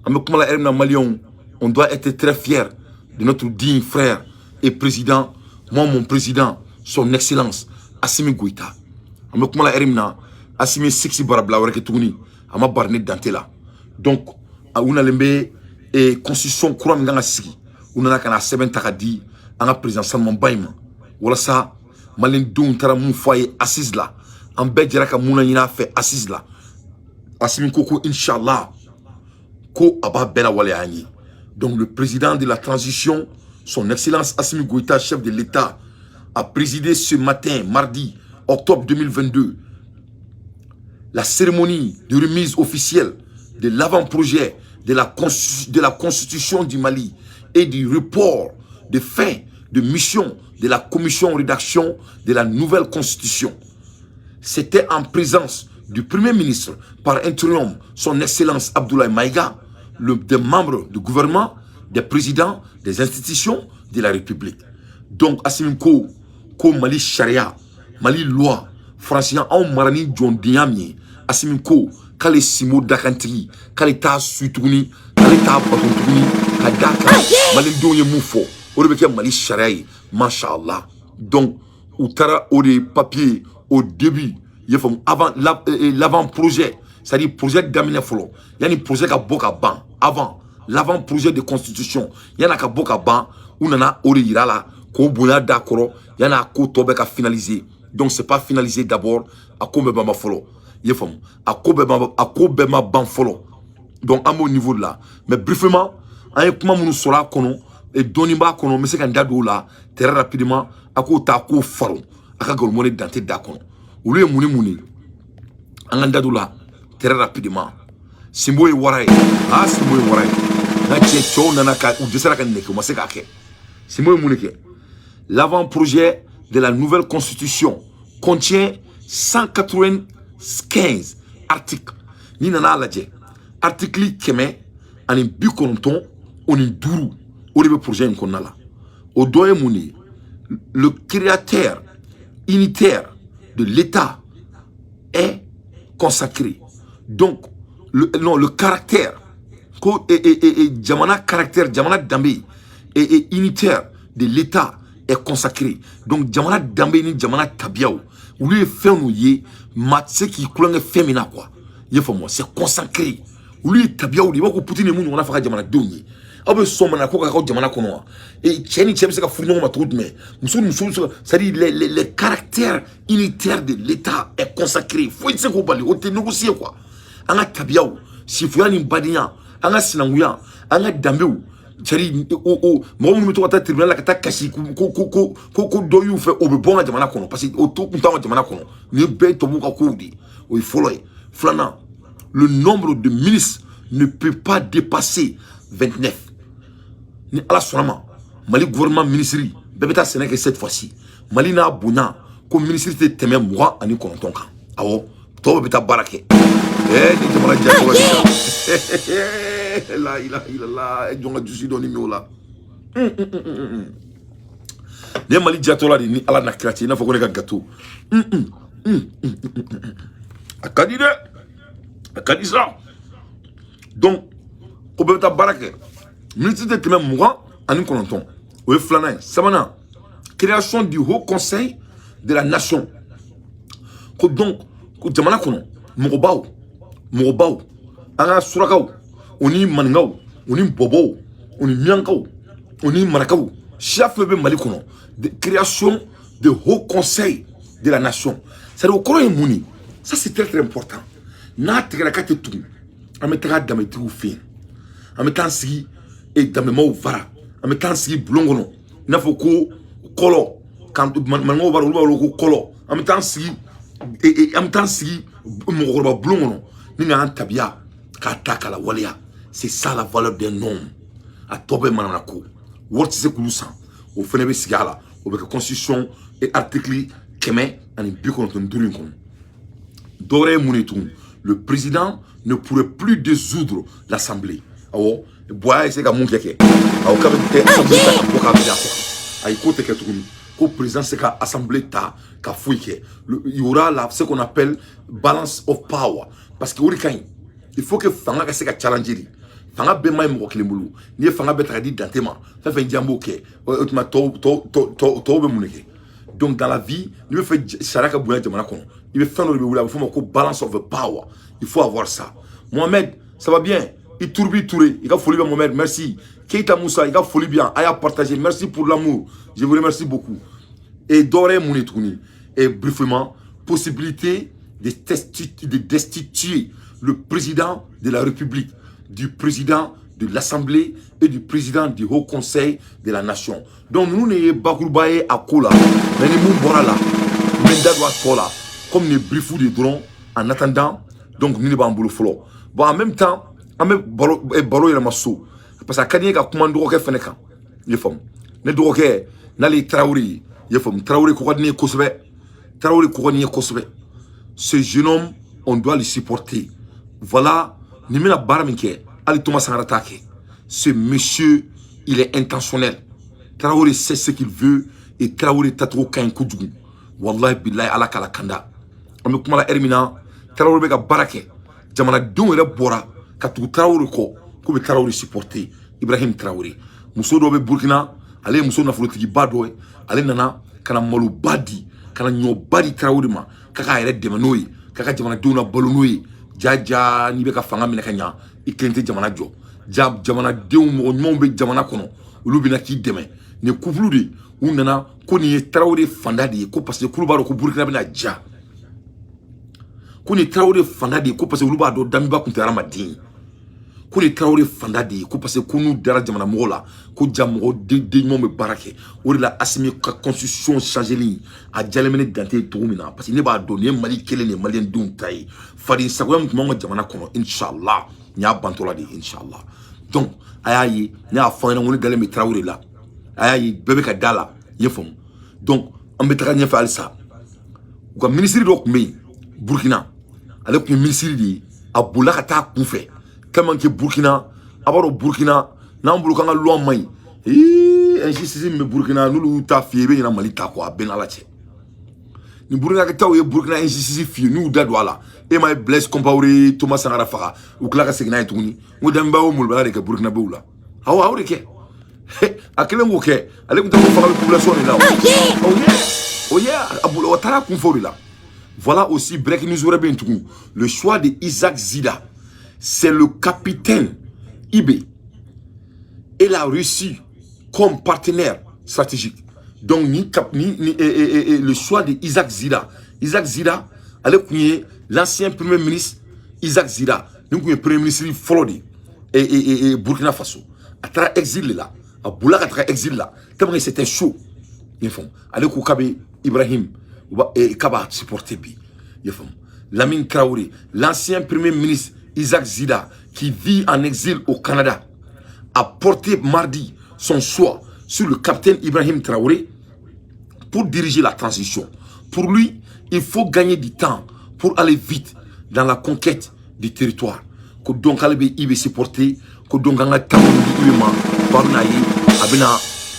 On doit être très fiers de notre digne frère et président, moi mon président, son excellence, Assimi Goïta. Assimi Siksi Barabla Wareketouni, Ama Barnet Dantela. Donc, on a et constitution courant dans la sigi. On a kana seben takadi, on a président Salman Baïma. Voilà ça, Malin Doun Tara Moufoye assise là. En Bedjeraka Mouna Yina fait assise là. Assimi Koko, Inch'Allah. Ko Abba Bela Waleani. Donc le président de la transition, son excellence Assimi Goïta, chef de l'État, a présidé ce matin, mardi, octobre 2022, la cérémonie de remise officielle de l'avant-projet de la Constitution du Mali et du report de fin de mission de la commission rédaction de la nouvelle Constitution. C'était en présence du Premier ministre, par intérim, son excellence Abdoulaye Maïga, des membres du gouvernement, des présidents, des institutions de la République. Donc, Assimi Ko Mali Sharia, Mali loi, Francien, en Marani John Diami, Assimi Ko, Kale Simo Dakantri, Kale Ta Suitouni, Kale Ta Batouni, Kadaka, Mali Donye Moufo, Orebeke Mali Sharia, Masha'Allah. Donc, Outara Ode papier au début, avant l'avant-projet, c'est-à-dire projet d'amener follow. Il y a un projet qui a beaucoup à ban avant l'avant-projet de constitution. Il y a un boka ban où on a orira là, qu'on bouna d'accord. Il y en a un tobe à finaliser. Donc c'est pas finalisé d'abord à combien bamba follow. Il faut à combien ban follow. Donc à mon niveau de là. Mais brièvement, un comment nous sera kono et donimba kono mais c'est qu'un dado là très rapidement à quoi ta ko faro à quoi le monnaie dante d'accord. Ou le mouni un dado là très rapidement. Simbo e warai, Simbo e warai. Na tchecho nanaka ou desera kan neke, moi c'est kake. Simbo e mouneke. L'avant-projet de la nouvelle constitution contient 195 articles. Ni nana aladje. Article keme, anin bikonton, onin duru, ou le projet nkonala. Au doye mouni, le créateur unitaire de l'État est consacré. Donc, le caractère, Djamana Dambé et unitaire de l'État est consacré. Donc, Djamana Dambé ni Djamana Tabiao, où lui fait nous y matse qui coulent féminin quoi. C'est consacré. Où lui Tabiao, il va qu'on poutine moun on a fait Djamana Doni. Abe somana ko ka Djamana kono. Et Tcheni Tchemi c'est ka fournon ma tout mais c'est-à-dire le caractère unitaire de l'État est consacré. Faut dire qu'on parle, on te négocier quoi. Anga tabiao si fuyani mbadinya anga sinanguya anga dambeu chari mo mu to ata tribunal la kata kashi ko doyu fe obebonga jamana kono parce que auto kunta jamana kono ni be to buka koudi o follow flana le nombre de ministres ne peut pas dépasser 29 ni ala sonama Mali gouvernement ministry bebeta Sénégal cette fois-ci Mali na buna comme ministre te teme moi ani konton kan awo to bebeta barake ni jamana jago la ilaha illallah jonga jusi doni miola ne Mali jatola ni ala na krati na foko ne ka gato akadi ça donc ko bebeta barake ministre te teme moi ani konton o flana samana création du haut conseil de la nation ko donc ko jamana kono Mogobao, anga surakao, oni maningao, oni bobo, oni miankao, oni marakao, chef de Malikono, de création de haut conseil de la nation. C'est le Coran Mouni. Ça c'est très important. Na tegrakate tout. Ametera dametu fin. Ametan si et damemo vara. Ametan si blongono. Na foko kolo. Quand mango vara ulo kolo. Ametan si et ametan si mo blongono. C'est ça la valeur d'un homme. A tobe mananako. What c'est que nous sent? Au fenebe sigala. Au bec constitution et article keme en bikon ton dulinkon. Doré Mounitou, le président ne pourrait plus dissoudre l'assemblée. Awo, boya c'est comme mon keke. Awo kabete assemblée ta boka bia quoi. Ay kote ke tukuni. Ko président c'est ka assemblée ta ka fouike. Il y aura là ce qu'on appelle balance of power. Parce que il faut que Fanga se challenger. fanga be may mo kilembulu ni fanga be tradi dantema fa fait jambo ke autrement to be muneke. Donc dans la vie il veut faire saraka bouya jamana kono il veut faire il faut ko balance of the power, il faut avoir ça. Mohamed ça va bien, il tourbi touré, il a folie bien Mohamed, merci. Keita Moussa, il a folie bien, il a partagé, merci pour l'amour, je vous remercie beaucoup. Et Doré Mounetouni, et brièvement, possibilité de destituer le président de la République, du président de l'Assemblée et du président du Haut Conseil de la Nation. Donc nous n'ayons pas Bakurubaye à Kola, mais nous sommes là, Kola, comme les briefs de drones en attendant, donc nous ne sommes pas en bon, en même temps, baro yɛlɛma so parce que a ka di n ye ka kuma n dɔgɔkɛ fɛnɛ kan i ye faamu ne dɔgɔkɛ n'ale ye Traoré ye i ye faamu Traoré ko ka di ne ye kosɛbɛ Traoré ko ka di n ye kosɛbɛ ce jeune homme on doit le supporter voilà ni bɛna baara min kɛ hali Thomas Sankara t'a kɛ ce monsieur il est intentionnel Traoré sait ce qu'il veut et Traoré tacogo ka ɲi kojugu wallahi billahi ala k'ala kanda an bɛ kuma la heure min na Traoré bɛ ka baara kɛ jamanadenw yɛrɛ bɔra ka tugu Traoré kɔ k'u bɛ Traoré supporter Ibrahim Traoré muso dɔ bɛ Burkina ale ye muso nafolotigiba dɔ ye ale nana ka na maloba di ka na ɲɔba di Traoré ma k'a k'a yɛrɛ dɛmɛ n'o ye k'a ka jamanadenw labalo n'o ye jaja n'i bɛ ka fanga minɛ ka ɲa i kelen tɛ jamana jɔ jamanadenw mɔgɔ ɲumanw bɛ jamana kɔnɔ olu bɛ na k'i dɛmɛ nin couple de u nana ko nin ye Traoré fanda de ye ko parce que k'olu b'a dɔn ko Burkina bɛna ja ko ni Traoré fanda de ye ko parce que olu b'a dɔn Damiba tun tɛ hadamaden ye ko ni Traoré fanda de ye ko parce que ko n'u dara jamana mɔgɔw la ko ja mɔgɔ den ɲumanw bɛ baara kɛ o de la Assimi ka constitution changeli a diyalen bɛ ne Dante ye cogo min na parce que ne b'a dɔn nin ye Mali kelen de ye maliyɛndenw ta ye faden sagoya min tun b'anw ka jamana kɔnɔ inshallah n y'a bantɔla de inshallah donc a y'a ye ne y'a fɔ an ɲɛna ko ne dalen bɛ Traoré la a y'a ye bɛɛ bɛ ka da la i ye faamu donc an bɛ taga ɲɛfɛ halisa u ka minisiri dɔ tun bɛ yen Burkina ale tun ye minisiri de ye a bolila ka taa kunfɛ tellement que Burkina a b'a dɔn Burkina n'an bolo k'an ka loi man ɲi injustice min bɛ Burkina n'olu t'a f'i ye i bɛ ɲinɛ Mali ta quoi a bɛɛ n'Ala cɛ ni Burkinabetaw ye Burkina injustice f'i ye n'u da don a la e ma ye Blaise Compaoré Thomas Sankara faga u tila ka segin n'a ye tuguni n ko Damiba y'o molobaliya de kɛ Burkinabéw la awɔ a y'o de kɛ a kelen k'o kɛ ale tun tɛ ko faga bɛ population de la o ye a taara kun fɔ o de la. Voilà aussi breaking news le choix de Isaac Zida. C'est le capitaine IB et la Russie comme partenaire stratégique. Donc le choix de Isaac Zida. Isaac Zida, l'ancien premier ministre Isaac Zida, donc le premier ministre Flodi et Burkina Faso. À travers exil là, à Boula à travers exil là. Tellement c'était chaud. Ils font. Allez Koukabe Ibrahim. Et Kaba supporté bi. Lamine Traoré, l'ancien premier ministre Isaac Zida, qui vit en exil au Canada, a porté mardi son choix sur le capitaine Ibrahim Traoré pour diriger la transition. Pour lui, il faut gagner du temps pour aller vite dans la conquête du territoire. Que donc il va supporter, que donc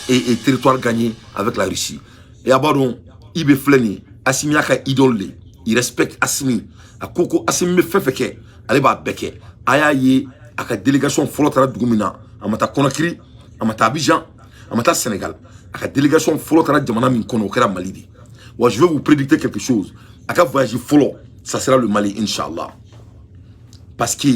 et territoire gagné avec la Russie. Et abandon Ibe Fleni, Assimi aka idole, il respecte Assimi. A koko Assimi me fait allez ba beke. Aya ye aka délégation folotara dugumina, amata Conakry, amata Abidjan, amata Sénégal. Aka délégation folotara jamana min kono kera Mali. Wa je vais vous prédicter quelque chose. Aka voyage folo, ça sera le Mali inshallah. Parce que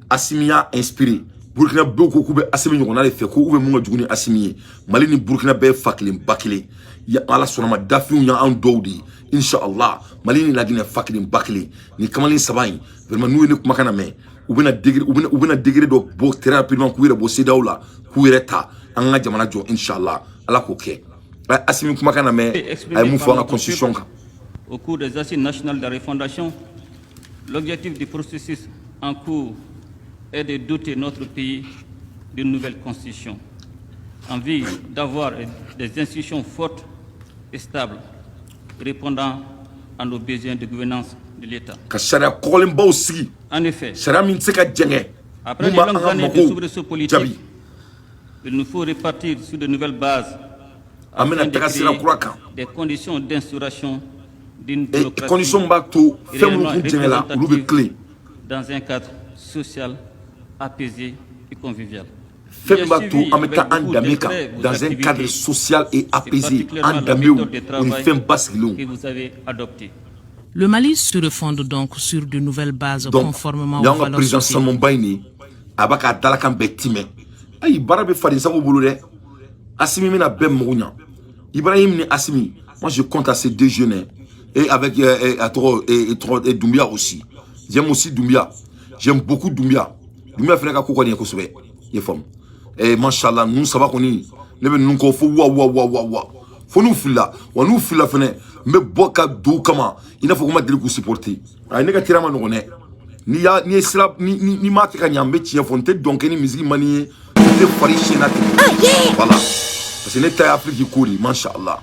Assimi a inspiré Burkina beaucoup koube Assimi on a fait ko oube munga juguni Assimi Mali ni Burkina be fakle bakle ya ala sonama dafiu ya an dowdi inshallah Mali ni ladina fakle bakle ni kamali sabayi vraiment nous ne kuma kana me ubena degré do bo très rapidement ku yere bo sedawla ku yere ta an ga jamana jo inshallah ala ko ke Assimi kuma kana me ay mu fo nga constitution ka au cours des assises nationales de refondation l'objectif du processus en cours est de doter notre pays d'une nouvelle constitution, en vue d'avoir des institutions fortes et stables, répondant à nos besoins de gouvernance de l'État. En effet, après de longues années de soubresauts politiques, il nous faut repartir sur de nouvelles bases afin de créer des conditions d'instauration d'une démocratie réellement représentative dans un cadre social apaisée et conviviale. Fembatou en mettant un dameka dans un cadre social et apaisé, un dameu, une femme basse que vous avez adopté. Le Mali se refonde donc sur de nouvelles bases conformément aux valeurs président Salmon Bayni, abaka dalakan betime. Aïe, barabe fadisa au boulot. Assimi mena ben mounia. Ibrahim ni Assimi. Moi je compte à ces deux jeunes. Et avec et Doumbia aussi. J'aime aussi Doumbia. J'aime beaucoup Doumbia. Doumbia fait ka kokoni ko sobe. Ye femme. Et machallah nous ça va koni. Ne ben nous ko fo wa. Faut nous fila. Wa nous fila fene. Me boka do kama. Il faut comment dire ko supporter. Ay ne ka tirama no ne. Ni slap ni mate ka nyambe ti fonte donc ni musique mani de fari chenat. Voilà. Parce que l'État Afrique qui court, Masha'Allah.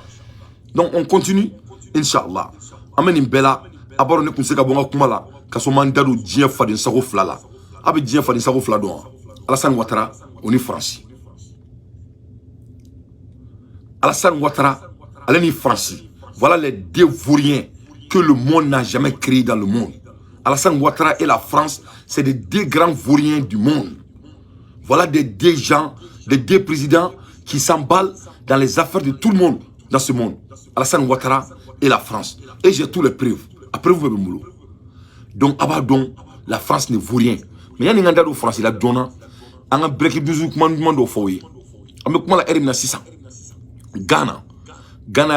Donc on continue, Inch'Allah. Amen Bella, abord ne kunse ka bonga kumala, ka so mandalo dien fadin sago flala. Abi dien fadin sago fladon. Alassane Ouattara, on est France. Alassane Ouattara, elle est France. Voilà les deux vauriens que le monde n'a jamais créés dans le monde. Alassane Ouattara et la France, c'est des deux grands vauriens du monde. Voilà des deux gens, des deux présidents qui s'emballent dans les affaires de tout le monde dans ce monde. Alassane Ouattara et la France. Et j'ai tous les preuves. Après vous, vous moulou. Donc, la France ne vaut rien. Mais il y a des gens de France, il a donné un break de commandement de foyer. Mais comment la RMNA 600 Ghana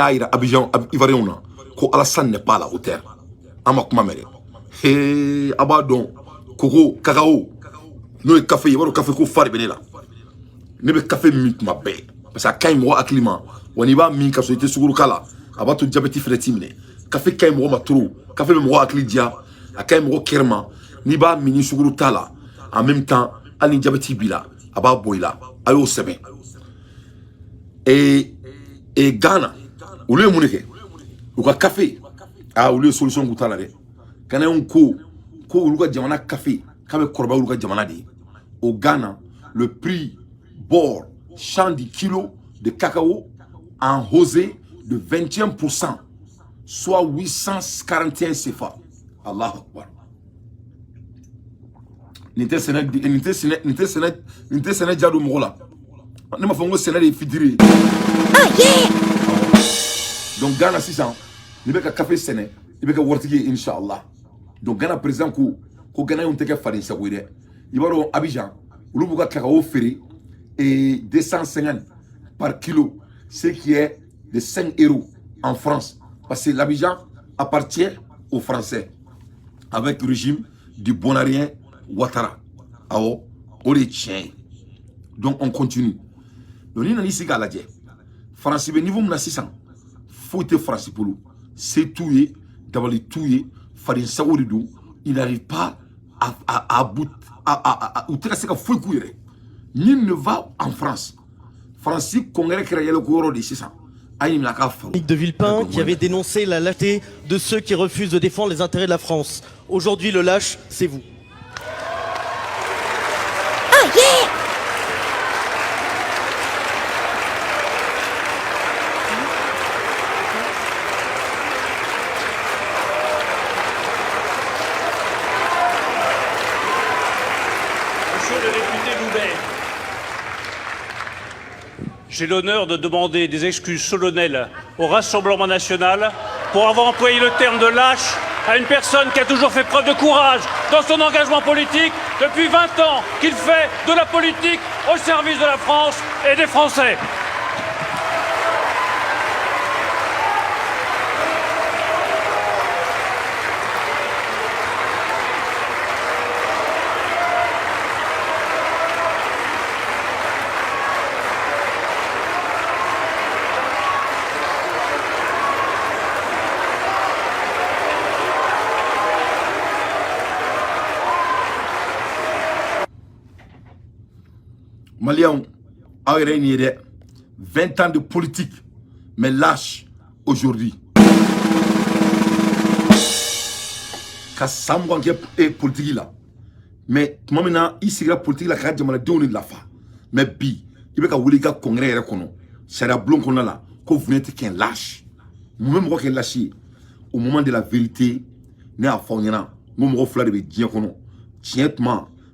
a eu Abidjan, Ivoirion, ko Alassane n'est pas à la hauteur. Amakuma mere. Hé, Abadon, Koko, Cacao, nous café, il y a café ko fari benela. Ne be café mit ma bé parce que quand moi acclimat on y va min ka so été suguru kala aba to diabète fletimine café quand moi ma trop café me moi acclidia a quand moi kerma ni ba mini suguru tala en même temps ani diabète bila aba boila ayo sebe et Ghana au lieu monike ou ka café au lieu solution gutala de kana on ko lu ka jamana café kabe korba lu ka jamana de au Ghana le prix bord 110 kilos de cacao en rosé de 21%, soit 841 CFA. Allah Akbar. Nite sene jadu mola. Ne ma fongo sene de fidiri. Donc Ghana 600, ni be ka café sene, ni be ka wortigi inshallah. Donc Ghana président ko Ghana on teke fari sa wede. Ibaro Abidjan, ulu buka cacao ferry et 250 par kilo, ce qui est de 5 € en France. Parce que l'Abidjan appartient aux Français, avec le régime du Bonarien Ouattara. Donc on continue. Donc nous ici à la France, au niveau de 600, faut être français pour nous. C'est tout, d'abord les tout, il n'arrive pas à bout, à ni ne va en France. Francis Congrès créé le courant de 600. De Villepin qui avait dénoncé la lâcheté de ceux qui refusent de défendre les intérêts de la France. Aujourd'hui, le lâche, c'est vous. Monsieur le député Loubet, j'ai l'honneur de demander des excuses solennelles au Rassemblement national pour avoir employé le terme de lâche à une personne qui a toujours fait preuve de courage dans son engagement politique depuis 20 ans, qu'il fait de la politique au service de la France et des Français. Maliens, 20 ans de politique, mais lâche aujourd'hui. Kassamouan qui est politique là. Mais maintenant, ici, la politique là, quand je me donne de la fa. Mais bi, il y a un congrès là, c'est la blonde qu'on a là, que vous n'êtes qu'un lâche. Moi-même, je suis lâché. Au moment de la vérité, ne a pas fait rien. Moi, je suis lâché. Tiens,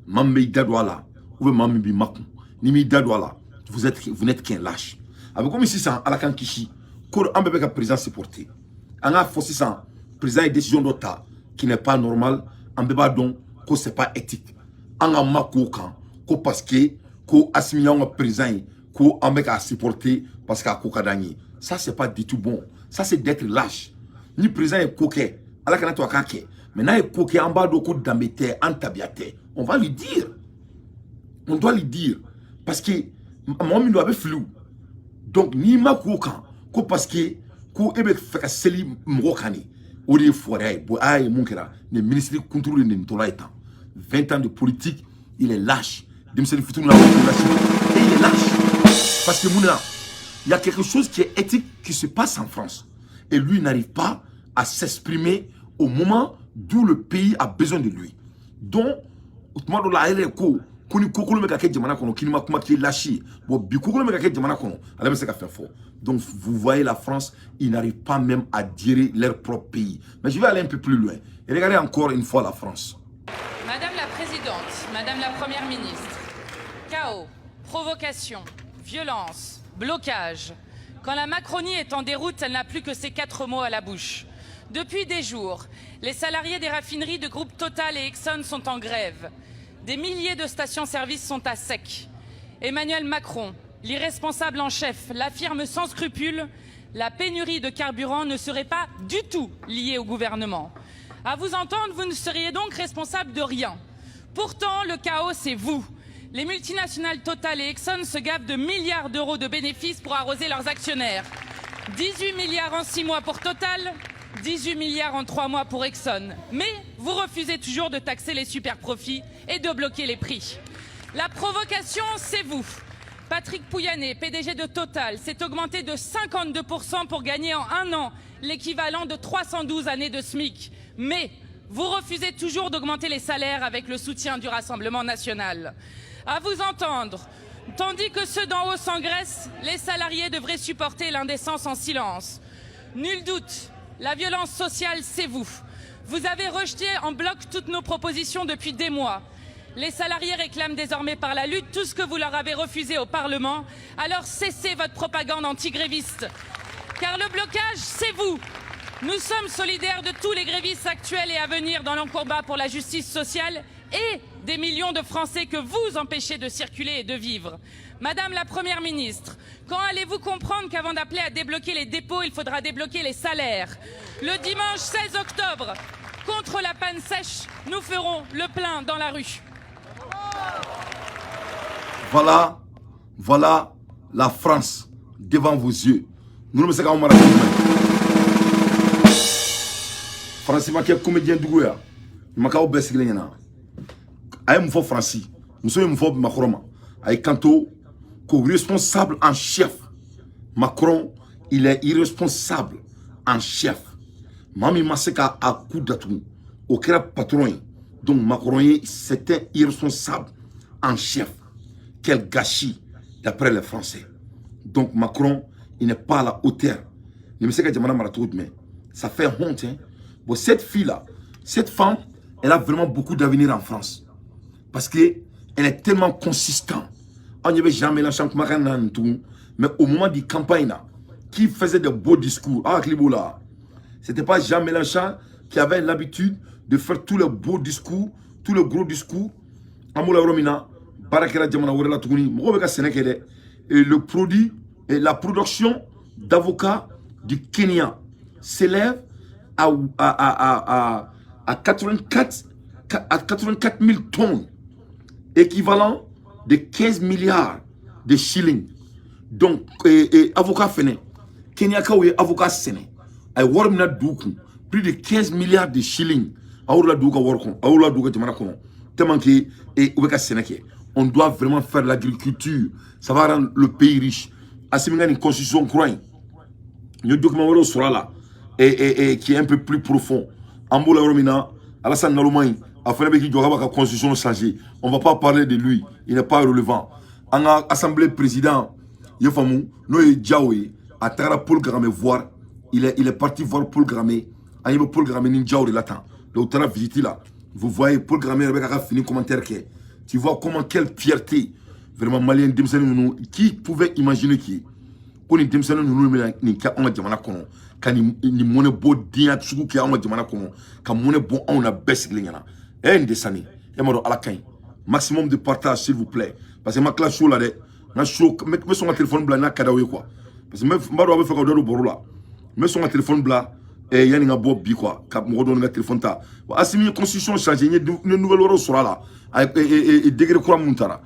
Mambe Dadouala, ou Mambi Makou, Nimi Dadouala, vous n'êtes qu'un lâche. Avec comme ici, ça, à la Kankishi, quand on peut président se porter. On a forcé ça, président et décision d'Ota qui n'est pas normal, on peut pas donc que c'est pas éthique. On a Makou quand, parce que, qu'on assimile un président, qu'on a à supporter parce qu'à Kokadani. Ça, c'est pas du tout bon. Ça, c'est d'être lâche. Ni président est coquet, à la Kanato Akake. Maintenant, il est coquet en bas de coup d'ambité, en tabiate. On va lui dire. On doit lui dire. Parce que, moi, il doit être flou. Donc, ni ma koukan, parce que, ko ebe feka seli mwokani, ou des forêts, bo aïe, monkera, le ministre contrôle de Ntola étant. 20 ans de politique, il est lâche. Et il est lâche. Parce que, Mouna, il y a quelque chose qui est éthique qui se passe en France. Et lui n'arrive pas à s'exprimer au moment d'où le pays a besoin de lui. Donc, donc vous voyez la France, ils n'arrivent pas même à gérer leur propre pays. Mais je vais aller un peu plus loin. Et regardez encore une fois la France. Madame la Présidente, Madame la Première Ministre, chaos, provocation, violence, blocage. Quand la Macronie est en déroute, elle n'a plus que ces 4 mots à la bouche. Depuis des jours, les salariés des raffineries de groupe Total et Exxon sont en grève. Des milliers de stations-service sont à sec. Emmanuel Macron, l'irresponsable en chef, l'affirme sans scrupule, la pénurie de carburant ne serait pas du tout liée au gouvernement. À vous entendre, vous ne seriez donc responsable de rien. Pourtant, le chaos, c'est vous. Les multinationales Total et Exxon se gavent de milliards d'euros de bénéfices pour arroser leurs actionnaires. 18 milliards en 6 mois pour Total, 18 milliards en 3 mois pour Exxon. Mais vous refusez toujours de taxer les super profits et de bloquer les prix. La provocation, c'est vous. Patrick Pouyanné, PDG de Total, s'est augmenté de 52% pour gagner en 1 an l'équivalent de 312 années de SMIC. Mais vous refusez toujours d'augmenter les salaires avec le soutien du Rassemblement national. À vous entendre, tandis que ceux d'en haut s'engraissent, les salariés devraient supporter l'indécence en silence. Nul doute, la violence sociale, c'est vous. Vous avez rejeté en bloc toutes nos propositions depuis des mois. Les salariés réclament désormais par la lutte tout ce que vous leur avez refusé au Parlement. Alors cessez votre propagande anti-gréviste. Car le blocage, c'est vous. Nous sommes solidaires de tous les grévistes actuels et à venir dans leur combat pour la justice sociale et des millions de Français que vous empêchez de circuler et de vivre. Madame la Première ministre, quand allez-vous comprendre qu'avant d'appeler à débloquer les dépôts, il faudra débloquer les salaires? Le dimanche 16 octobre, contre la panne sèche, nous ferons le plein dans la rue. Voilà la France devant vos yeux. Nous ne savons pas France ma ke comédien dugoya makao besiglenyana ay mfo France nous sommes mfo Macron ay kanto ko responsable en chef Macron il est irresponsable en chef mami maseka a coup d'atout au kera patron donc Macron c'était irresponsable en chef. Quel gâchis d'après les Français. Donc Macron il n'est pas à la hauteur. Je me sais que Djamana Maratout mais ça fait honte hein. Bon, cette fille-là, cette femme, elle a vraiment beaucoup d'avenir en France. Parce qu'elle est tellement consistante. On n'y avait jamais la chance, mais au moment de la campagne, qui faisait de beaux discours, c'était pas Jean Mélenchon qui avait l'habitude de faire tous les beaux discours, tous les gros discours. Et le produit et la production d'avocats du Kenya s'élève à 84 000 tonnes, équivalent de 15 milliards de shillings. Donc, avocat fene, Kenya Kaoué, avocat séné, plus de 15 milliards de shillings. On doit vraiment faire l'agriculture, ça va rendre le pays riche. Assimilé une constitution croyante. Le document sera là. Et qui est un peu plus profond. Amboula Romina, Alassane Naloumani, afin que la constitution changée. On ne va pas parler de lui, il n'est pas relevant. En assemblée président, Yefamou, Noé Djaoué, à Tara Paul Gramé voir, il est parti voir Paul Gramé, il y a Paul Gramé Ninjaoui l'attend. Donc, Tara visite là, vous voyez Paul Gramé avec un fini commentaire qui est Tu vois comment, quelle fierté. Vraiment, Malien Demsane, qui pouvait imaginer qui qu'on est Demsane nous ni ka on a jamana kono ka ni monnaie beau dia tsuku ki on a jamana kono ka monnaie bon on a best glingana ndesani yamaro ala kain maximum de partage s'il vous plaît parce que ma classe show là de na show me son téléphone bla na kadawe quoi parce que me mbaro abe fa ko do borula me son téléphone bla et yani nga bob bi quoi ka mo do nga téléphone ta asimi constitution changer une nouvelle euro sera là et degré quoi montara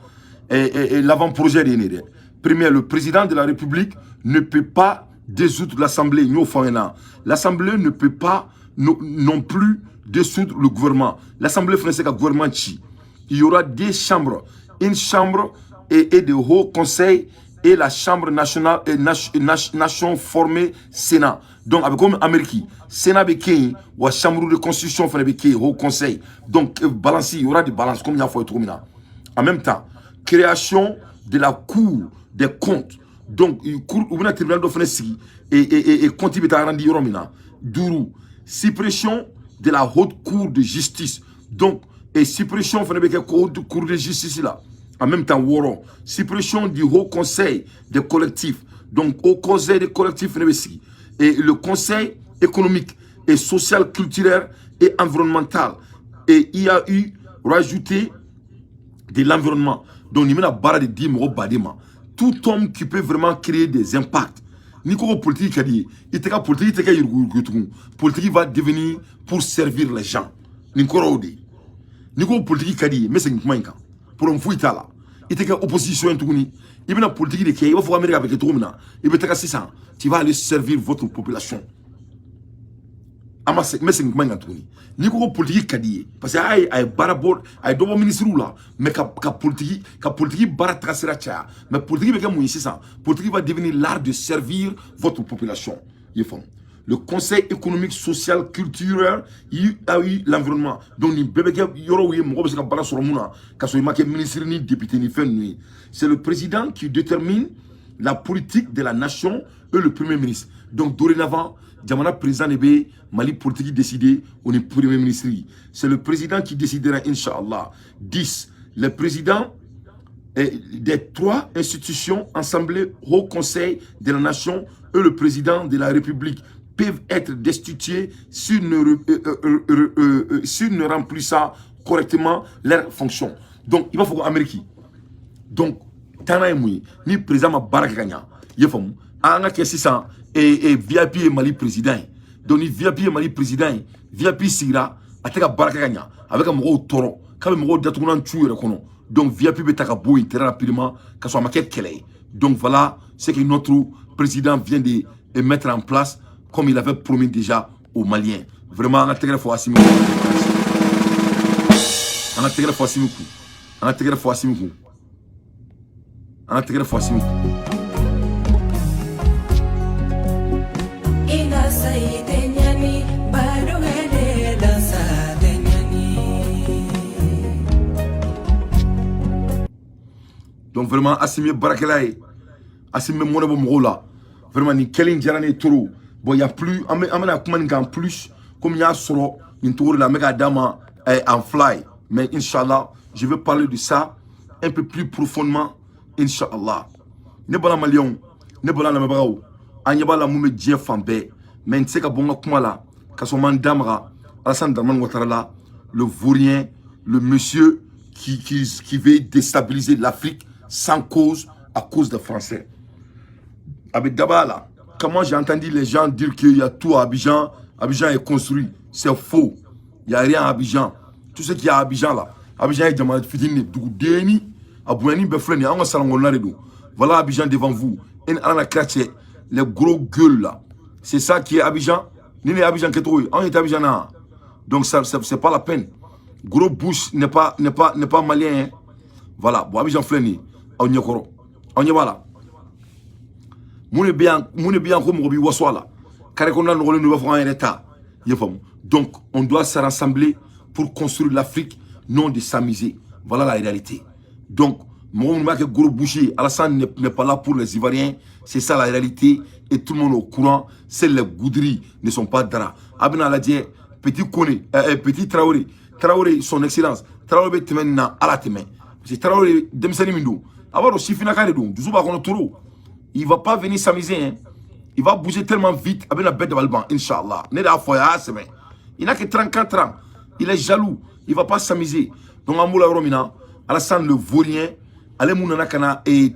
et l'avant-projet de premier, le président de la République ne peut pas dissoudre l'Assemblée. L'Assemblée ne peut pas non plus dissoudre le gouvernement. L'Assemblée française est un gouvernement. Il y aura des chambres. Une chambre et de haut conseil et la chambre nationale et nation formée Sénat. Donc, avec comme Amérique, Sénat béqué ou la chambre de constitution béqué, haut conseil. Donc, balance, il y aura des balances comme il y a fait trop. En même temps, création de la Cour des comptes. Donc, le tribunal d'offense et compte rendu Romina. Dourou. Suppression de la haute cour de justice. Donc, et suppression de la haute cour de justice là. En même temps, Woro. Suppression du haut conseil des collectifs. Donc, au conseil des collectifs et le conseil économique et social, culturel et environnemental. Et il y a eu rajouté de l'environnement. Donc, il y a barre de 10 mots badema. Tout homme qui peut vraiment créer des impacts. Nico politique a dit, politique va devenir pour servir les gens. Nico politique a dit, mais c'est une pour un fou itala. Il était opposition tout ni. Il y a une politique de qui il va faut Amérique avec tout le monde. Il va être 600. Tu vas aller servir votre population. Mais c'est une tout ni. Nico politique a dit parce que ay barabor ay do ministre là mais ka politique baratracera cha mais politique be comme 600 politique va devenir l'art de servir votre population. Le conseil économique social culturel il a eu l'environnement donc ni bébé yoro wi mo be ka bara soro muna ka so ma ke ministre ni député ni fen nuit. C'est le président qui détermine la politique de la nation et le premier ministre. Donc dorénavant Jamana président Nebe, Mali politique décidé, on est premier ministre. C'est le président qui décidera, Inch'Allah. 10. Le président des 3 institutions, Assemblée, Haut Conseil de la Nation et le président de la République peuvent être destitués s'ils ne remplissent correctement leurs fonctions. Donc, il va falloir Amérique. Donc, Tana Moui, ni président ma Barakagna, il faut Anga Kessissa et VIP et Mali président. Donc, VIP et Mali président, VIP Sigra, Ateka Barakagna, avec un mot toro, quand même mot d'atounan tuer le kono. Donc, VIP Betakabou très rapidement, qu'à soit maquette qu'elle est. Donc, voilà ce que notre président vient de mettre en place, comme il avait promis déjà aux Maliens. Vraiment, on a très fort à Simou. On a très fort à Simou. On a très fort à Simou. On a très fort à Simou. Donc vraiment, Assimi Barakelaï, Assimi Mounabo là, vraiment, ni Kelin Djarane Toro. Bon, il n'y a plus, en plus, comme il y a sur une tour de la méga dame en fly. Mais Inch'Allah, je vais parler de ça un peu plus profondément, Inch'Allah. Ne pas la malion, ne pas la mabrao, Anyaba la moumé djien fambe, mais n'seka bonga kumala, Kassoman Damra, Alassane Draman Ouattara, le vaurien, le monsieur qui veut déstabiliser l'Afrique sans cause, à cause des Français. Avec Dabala, comment j'ai entendu les gens dire qu'il y a tout à Abidjan, Abidjan est construit. C'est faux. Il n'y a rien à Abidjan. Tout ce qu'il y a à Abidjan là, Abidjan est Djamalat Fidini, Doudéni, Abouyani Befleni, Anga Salangolaredo. Voilà Abidjan devant vous. Et Anna Kratche, les gros gueules là. C'est ça qui est Abidjan. Ni Abidjan qui est trouvé. On est Abidjan là. Donc ça, c'est pas la peine. Gros bouche n'est pas malien. Hein. Voilà. Bon, Abidjan Fleni. On y est koro. On y va là. Moune bien comme Robi Waswala. Car on a nous va faire un état. Donc, on doit se rassembler pour construire l'Afrique, non de s'amuser. Voilà la réalité. Donc, mon gros boucher, Alassane n'est pas là pour les Ivoiriens. C'est ça la réalité. Et tout le monde est au courant. C'est les goudries ne sont pas drap. Abna la dit, petit Kone, petit Traoré. Traoré, son excellence. Traoré, temen na ala temen. Parce que Traoré, Demsani Mindou, avoir aussi Finakane Dou, Djouba Kono, il va pas venir s'amuser, hein. Il va bouger tellement vite avec la bête de Balban, Inch'Allah. Il n'a que 34 ans. Il est jaloux. Il ne va pas s'amuser. Donc, Amoula Romina, Alassane le Vaurien, Ale Mounana Kana et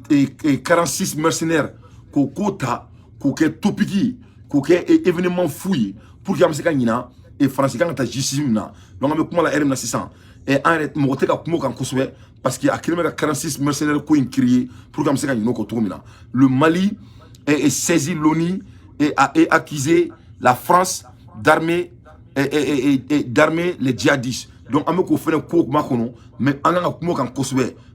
46 mercenaires, Kokota, Koké Topiki, Koké événement fouillé, pour qu'il y ait un et Francis Kanta Jissimna. Donc, on a comment la RM 600. Et arrête, Moteka Kumokan Kosowe, parce qu'il y a 46 mercenaires qui ont crié pour qu'il y ait un le Mali est saisi l'ONU et a accusé la France d'armer les djihadistes. Donc, on a fait un coup mais on a un coup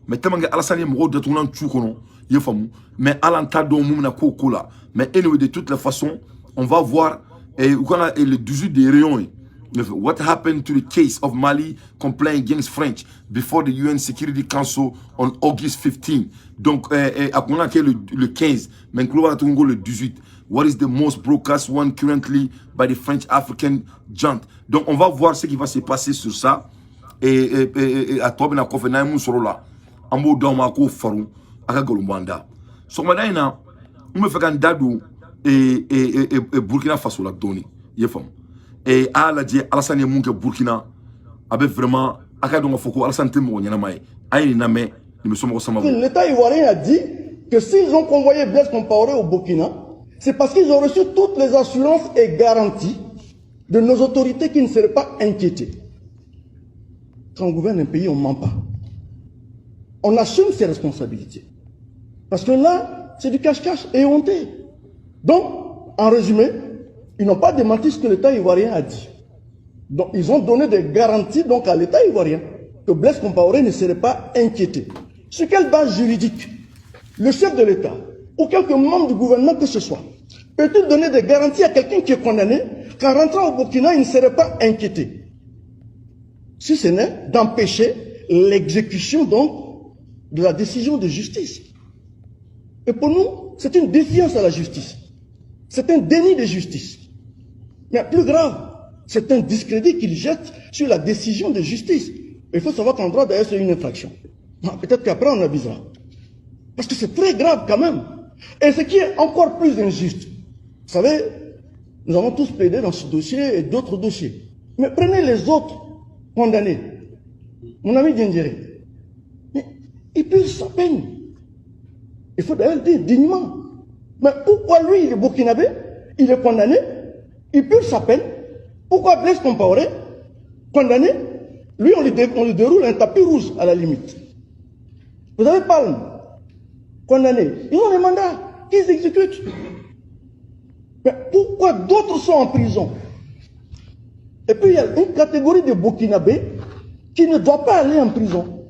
mais tellement que Alassane Moro de tout le monde, mais à l'entendre, on a un coup là. Mais anyway, de toutes les façons, on va voir le 18 des rayons. What happened to the case of Mali complaint against French before the UN Security Council on August 15? Donc, on a le 15, mais le 18. What is the most broadcast one currently by the French African Junta? Donc, on va voir ce qui va se passer sur ça. Et à toi, on a fait un sur là. On va dans ma cour faru à Golombanda. So, maintenant, on me fait un dadou et Burkina Faso la donné. Et à la dit Alassane Mounke Burkina avec vraiment Akadonga Foko Alassane Temo Nyanamae Aïe Namé nous sommes au Samabo. L'État ivoirien a dit que s'ils ont convoyé Blaise Compaoré au Burkina, c'est parce qu'ils ont reçu toutes les assurances et garanties de nos autorités qui ne seraient pas inquiétées. Quand on gouverne un pays, on ne ment pas. On assume ses responsabilités. Parce que là, c'est du cache-cache et honté. Donc, en résumé, ils n'ont pas démenti ce que l'État ivoirien a dit. Donc, ils ont donné des garanties donc, à l'État ivoirien que Blaise Compaoré ne serait pas inquiété. Sur quelle base juridique le chef de l'État ou quelques membres du gouvernement que ce soit peut-il donner des garanties à quelqu'un qui est condamné qu'en rentrant au Burkina, il ne serait pas inquiété? Si ce n'est d'empêcher l'exécution donc de la décision de justice. Et pour nous, c'est une défiance à la justice. C'est un déni de justice. Mais plus grave, c'est un discrédit qu'il jette sur la décision de justice. Il faut savoir qu'en droit, d'ailleurs, c'est une infraction. Peut-être qu'après, on avisera. Parce que c'est très grave quand même. Et ce qui est encore plus injuste, vous savez, nous avons tous plaidé dans ce dossier et d'autres dossiers. Mais prenez les autres condamnés. Mon ami Diendéré, il purge sa peine. Il faut d'ailleurs dire dignement. Mais pourquoi lui, il est burkinabé, il est condamné, il purge sa peine? Pourquoi Blaise Compaoré, condamné, lui on lui déroule un tapis rouge à la limite? Vous avez Palme, condamné, ils ont des mandats qu'ils exécutent. Mais pourquoi d'autres sont en prison? Et puis il y a une catégorie de burkinabés qui ne doit pas aller en prison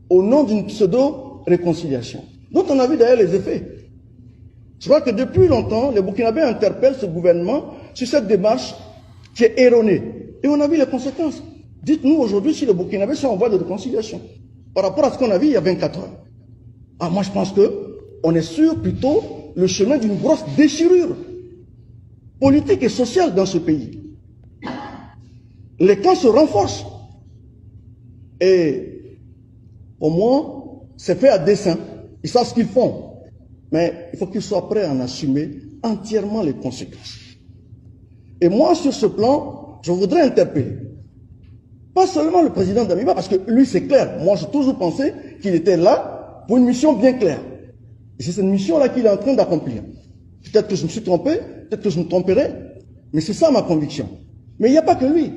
au nom d'une pseudo-réconciliation, dont on a vu d'ailleurs les effets. Je crois que depuis longtemps, les Burkinabés interpellent ce gouvernement sur cette démarche qui est erronée. Et on a vu les conséquences. Dites-nous aujourd'hui si les Burkinabés sont en voie de réconciliation par rapport à ce qu'on a vu il y a 24 heures. Ah, moi je pense qu'on est sur plutôt le chemin d'une grosse déchirure politique et sociale dans ce pays. Les camps se renforcent. Et au moins, c'est fait à dessein. Ils savent ce qu'ils font. Mais il faut qu'ils soient prêts à en assumer entièrement les conséquences. Et moi, sur ce plan, je voudrais interpeller, pas seulement le président d'Amiba, parce que lui, c'est clair. Moi, j'ai toujours pensé qu'il était là pour une mission bien claire. Et c'est cette mission-là qu'il est en train d'accomplir. Peut-être que je me suis trompé, peut-être que je me tromperai, mais c'est ça ma conviction. Mais il n'y a pas que lui.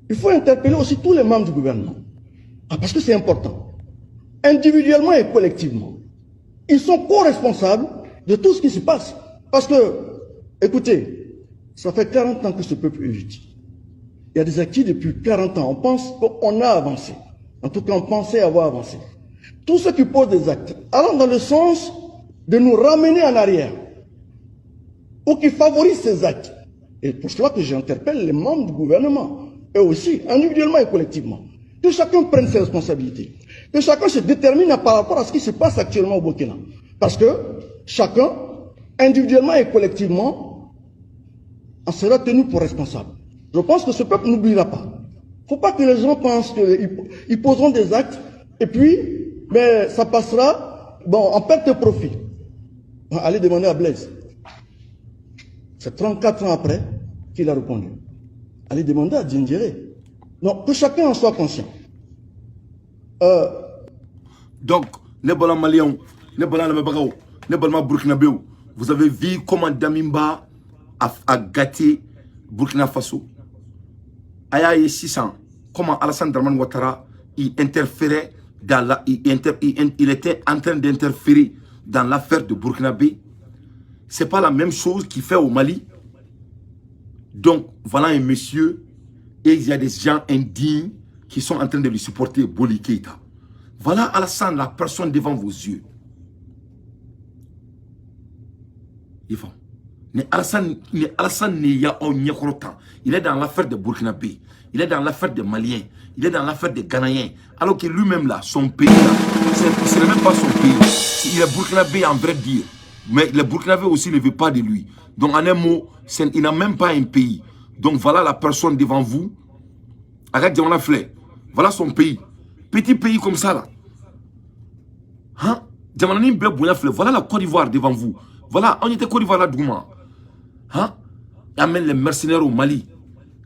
Il faut interpeller aussi tous les membres du gouvernement. Parce que c'est important. Individuellement et collectivement. Ils sont co-responsables de tout ce qui se passe. Parce que, écoutez, ça fait 40 ans que ce peuple est victime. Il y a des acquis depuis 40 ans. On pense qu'on a avancé. En tout cas, on pensait avoir avancé. Tous ceux qui posent des actes allant dans le sens de nous ramener en arrière, ou qui favorisent ces actes. Et pour cela que j'interpelle les membres du gouvernement, eux aussi, individuellement et collectivement. Que chacun prenne ses responsabilités. Que chacun se détermine par rapport à ce qui se passe actuellement au Burkina. Parce que chacun, individuellement et collectivement, en sera tenu pour responsable. Je pense que ce peuple n'oubliera pas. Il ne faut pas que les gens pensent qu'ils poseront des actes Et puis, mais ça passera, bon, en perte de profit. Allez demander à Blaise. C'est 34 ans après qu'il a répondu. Allez demander à Djindjere. Donc, que chacun en soit conscient. Donc, les balans maliens, les balans Mabagao, les balans burkinabé, vous avez vu comment Damimba a gâté Burkina Faso. Aya et 600, comment Alassane Dramane Ouattara il interférait dans la, il était en train d'interférer dans l'affaire de Burkinabé. C'est pas la même chose qu'il fait au Mali. Donc, voilà un monsieur, et il y a des gens indignes qui sont en train de lui supporter Boli Keïta. Voilà Alassane, la personne devant vos yeux. Alassane il est dans l'affaire de Burkinabé, il est dans l'affaire des Maliens, il est dans l'affaire des Ghanéens. Alors que lui-même là, son pays là, ce n'est même pas son pays. Il est Burkinabé en vrai dire. Mais les Burkinabés aussi ne veulent pas de lui. Donc en un mot, il n'a même pas un pays. Donc voilà la personne devant vous. Voilà son pays. Petit pays comme ça là. Hein? Voilà la Côte d'Ivoire devant vous. Voilà, on était Côte d'Ivoire là, Douma. Hein? Il amène les mercenaires au Mali.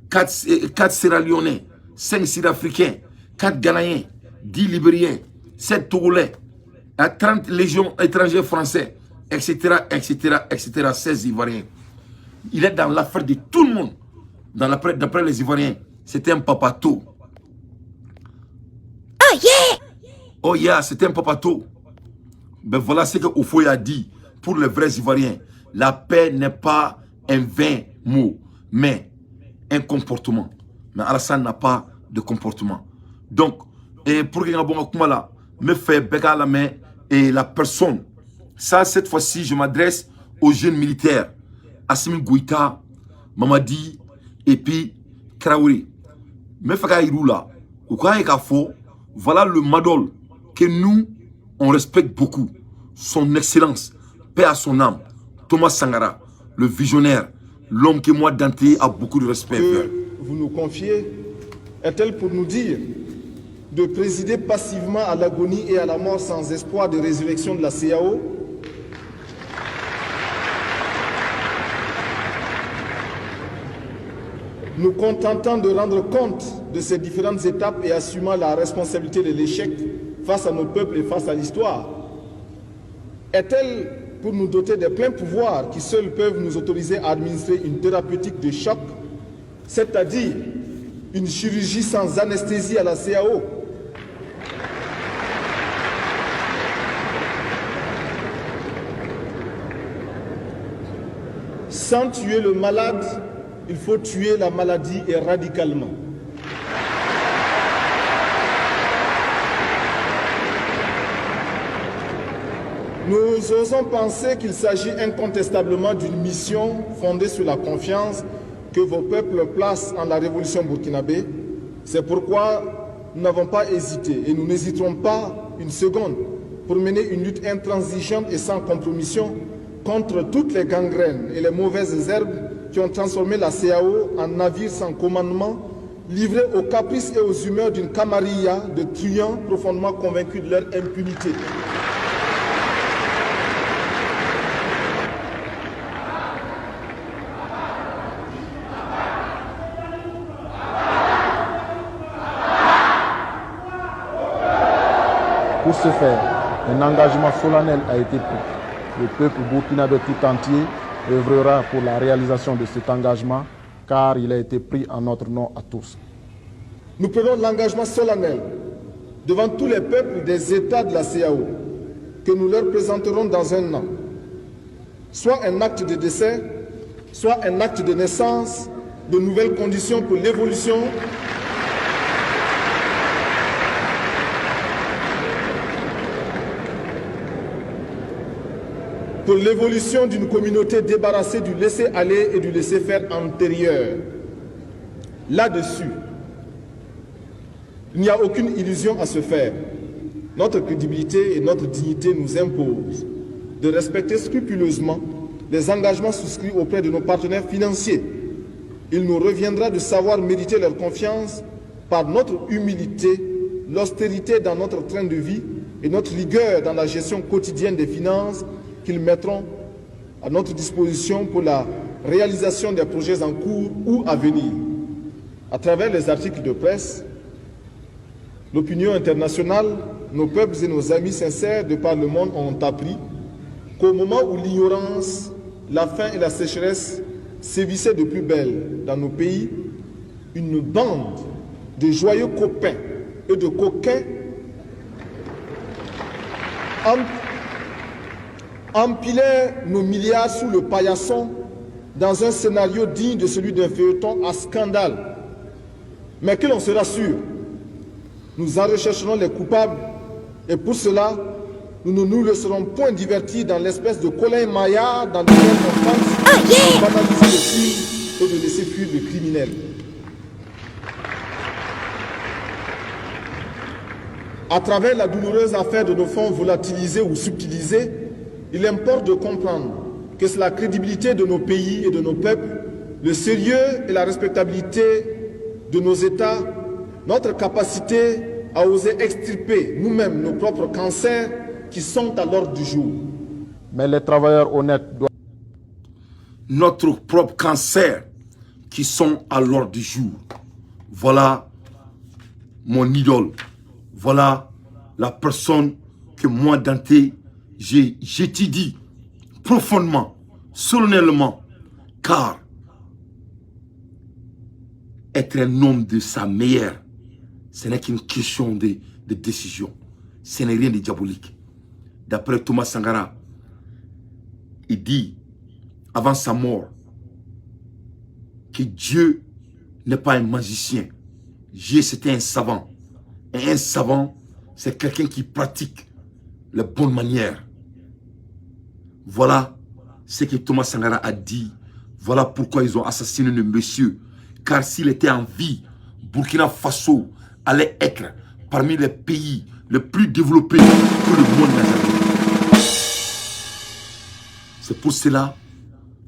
4 Sierra-Lyonnais, 5 Sud-Africains, 4 Ghanéens, 10 Libériens, 7 Togolais, 30 légions étrangers français, etc., etc., etc., 16 Ivoiriens. Il est dans l'affaire de tout le monde. D'après les Ivoiriens, c'était un papato. Oh yeah! Oh yeah, c'était un papato. Ben voilà ce que Ofoy a dit pour les vrais Ivoiriens. La paix n'est pas un vain mot, mais un comportement. Mais Alassane n'a pas de comportement. Donc, et pour que je me fait béga la main et la personne. Ça, cette fois-ci, je m'adresse aux jeunes militaires. Assimi Goïta, Mamadi, et puis Traoré. Me fait Iroula. Voilà le madol que nous, on respecte beaucoup. Son excellence, paix à son âme. Thomas Sankara, le visionnaire, l'homme que moi, Dante, a beaucoup de respect. Que vous nous confiez est-elle pour nous dire de présider passivement à l'agonie et à la mort sans espoir de résurrection de la CEDEAO? Nous contentant de rendre compte de ces différentes étapes et assumant la responsabilité de l'échec face à nos peuples et face à l'histoire? Est-elle pour nous doter des pleins pouvoirs qui seuls peuvent nous autoriser à administrer une thérapeutique de choc, c'est-à-dire une chirurgie sans anesthésie à la CEDEAO? Sans tuer le malade, il faut tuer la maladie et radicalement. Nous osons penser qu'il s'agit incontestablement d'une mission fondée sur la confiance que vos peuples placent en la révolution burkinabé. C'est pourquoi nous n'avons pas hésité et nous n'hésiterons pas une seconde pour mener une lutte intransigeante et sans compromission contre toutes les gangrènes et les mauvaises herbes qui ont transformé la CEDEAO en navire sans commandement, livré aux caprices et aux humeurs d'une camarilla de truands profondément convaincus de leur impunité. Pour ce faire, un engagement solennel a été pris. Le peuple burkinabé tout entier œuvrera pour la réalisation de cet engagement, car il a été pris en notre nom à tous. Nous prenons l'engagement solennel devant tous les peuples des États de la CEDEAO que nous leur présenterons dans un an. Soit un acte de décès, soit un acte de naissance, de nouvelles conditions pour l'évolution d'une communauté débarrassée du laisser-aller et du laisser-faire antérieur. Là-dessus, il n'y a aucune illusion à se faire. Notre crédibilité et notre dignité nous imposent de respecter scrupuleusement les engagements souscrits auprès de nos partenaires financiers. Il nous reviendra de savoir mériter leur confiance par notre humilité, l'austérité dans notre train de vie et notre rigueur dans la gestion quotidienne des finances qu'ils mettront à notre disposition pour la réalisation des projets en cours ou à venir. À travers les articles de presse, l'opinion internationale, nos peuples et nos amis sincères de par le monde ont appris qu'au moment où l'ignorance, la faim et la sécheresse sévissaient de plus belle dans nos pays, une bande de joyeux copains et de coquins empilait nos milliards sous le paillasson dans un scénario digne de celui d'un feuilleton à scandale. Mais que l'on se rassure, nous en rechercherons les coupables et pour cela, nous ne nous laisserons point divertir dans l'espèce de Colin Maillard dans lequel on pense de banaliser le crime et de laisser fuir le criminel. À travers la douloureuse affaire de nos fonds volatilisés ou subtilisés, il importe de comprendre que c'est la crédibilité de nos pays et de nos peuples, le sérieux et la respectabilité de nos États, notre capacité à oser extirper nous-mêmes nos propres cancers qui sont à l'ordre du jour. Mais les travailleurs honnêtes doivent... Notre propre cancer qui sont à l'ordre du jour. Voilà mon idole. Voilà la personne que moi, Dante, j'étudie profondément, solennellement, car être un homme de sa meilleure, ce n'est qu'une question de décision. Ce n'est rien de diabolique. D'après Thomas Sankara, il dit, avant sa mort, que Dieu n'est pas un magicien. Dieu, c'était un savant. Et un savant, c'est quelqu'un qui pratique les bonnes manières. Voilà ce que Thomas Sankara a dit. Voilà pourquoi ils ont assassiné le monsieur. Car s'il était en vie, Burkina Faso allait être parmi les pays les plus développés que le monde n'a jamais vu. C'est pour cela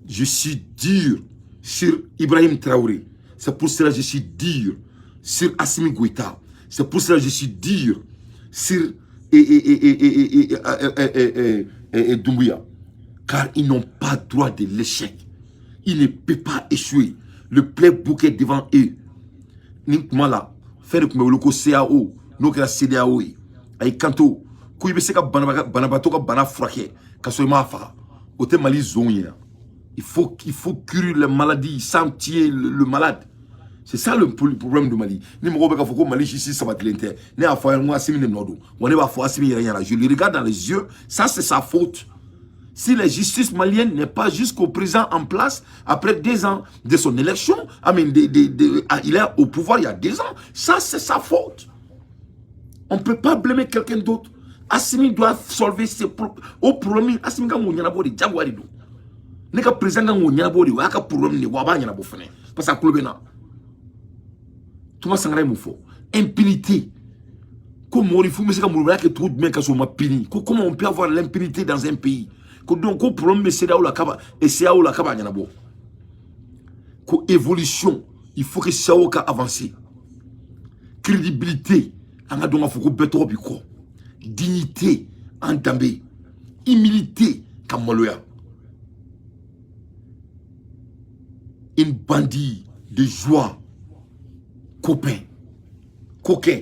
que je suis dur sur Ibrahim Traoré. C'est pour cela que je suis dur sur Assimi Goïta. C'est pour cela que je suis dur sur Doumbouya. Car ils n'ont pas droit de l'échec. Ils ne peuvent pas échouer. Le playbook est devant eux. Ninkmala, faire le CAO, nous que la CDAO. Aïe kanto, kui bese ka banabato ka bana frake, kaso ma fa. Ote Mali zonye. Il faut curer les maladies sans tuer le malade. C'est ça le problème de Mali. Ni mo beka foko Mali ici ça va t'lenter. Ni a fa moi Assimi Nodo. On est pas fo Assimi rien. Je le regarde dans les yeux, ça c'est sa faute. Si la justice malienne n'est pas jusqu'au président en place, après 2 ans de son élection, il est au pouvoir il y a 2 ans, ça c'est sa faute. On ne peut pas blâmer quelqu'un d'autre. Assimi doit solver ses problèmes. Assimi ka ngonyana bo de jagwari do. Ne ka président ka ngonyana bo de wa ka problème ni wa ba nyana bo fene. Parce que klobena. Thomas Sankara mo fo. Impunité. Comment il faut me dire que tout le monde est puni. Comment on peut avoir l'impunité dans un pays? Donc, au problème, c'est là où la kaba et c'est là où la kaba n'yana bo. Ko évolution, il faut que ça avance. Crédibilité, on a donc faut beto biko. Dignité, en dambé. Humilité, comme maloya. Une bandit de joie, copain, coquin.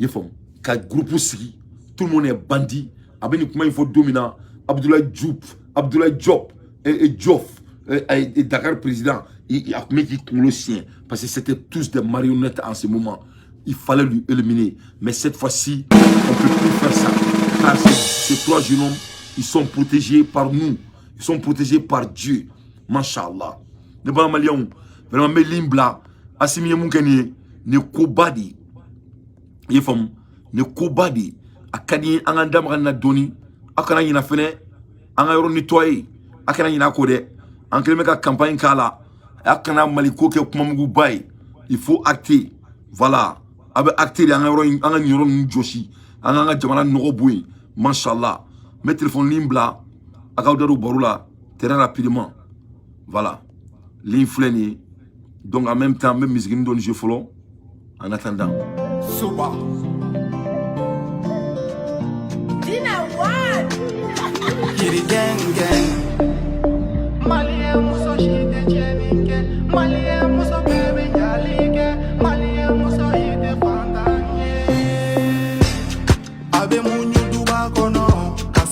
Il faut qu'un groupe aussi, tout le monde est bandit. Il faut dominer. Abdoulaye Diop et Diouf et Dakar président, il a mis le sien parce que c'était tous des marionnettes en ce moment. Il fallait lui éliminer. Mais cette fois-ci, on ne peut plus faire ça. Car ces 3 jeunes hommes, ils sont protégés par nous. Ils sont protégés par Dieu. Masha'Allah. Ne pas Malion, vraiment, mais Limbla, Assimi Moukani, ne Kobadi. Il faut ne Kobadi. Akadi Angandam Ranadoni. Akana yina fene anga yoro nettoyer akana yina ko de en kelme ka campagne kala akana maliko ke kuma mugu bay il faut acter voilà abe acter anga yoro njoshi anga jamana no boy machallah mes téléphone limbla akawdaro barula très rapidement voilà l'influence donc en même temps même musique nous donne jeu follow en attendant Soba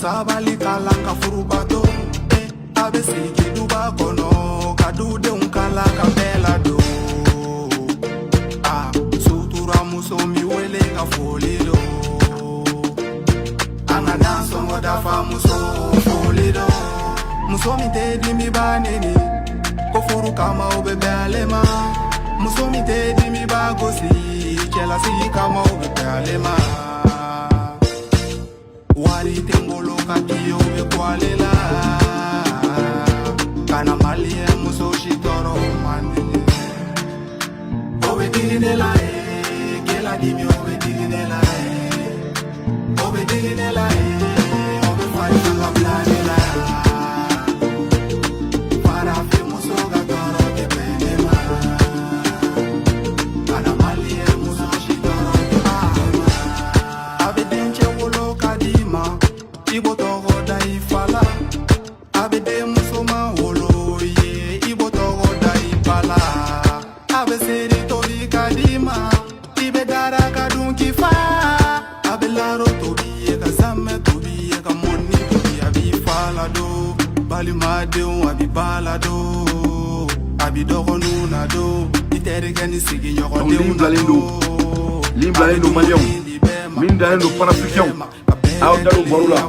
sabali kalanga furubato abesiki duba kono kadude unkala kabela do sutura musomi wele ka folido anga danso ngoda fa muso folido musomi te dimi baneni kofuru kama obebe alema musomi te dimi bagosi kela si kama obebe alema wari tengolo kakiyo be kwalela kana malie muso shitoro manene obe diginela kela dimi obe diginela obe diginela obe fari kanga blanela para fi muso gatoro ke benema kana malie muso shitoro abe denche wolo kadima ibo togo dai fala abe de muso ma wolo ye ibo togo dai fala abe seri tobi kadima ibe dara kadun kifa abe laro tobi ka samme tobi ka monni tobi abi fala do bali made on abi bala do abi dogo nuna do itere gani sigi nyoko de Limbalendo Malion, Mindalendo Panafricain, Audalo Borula.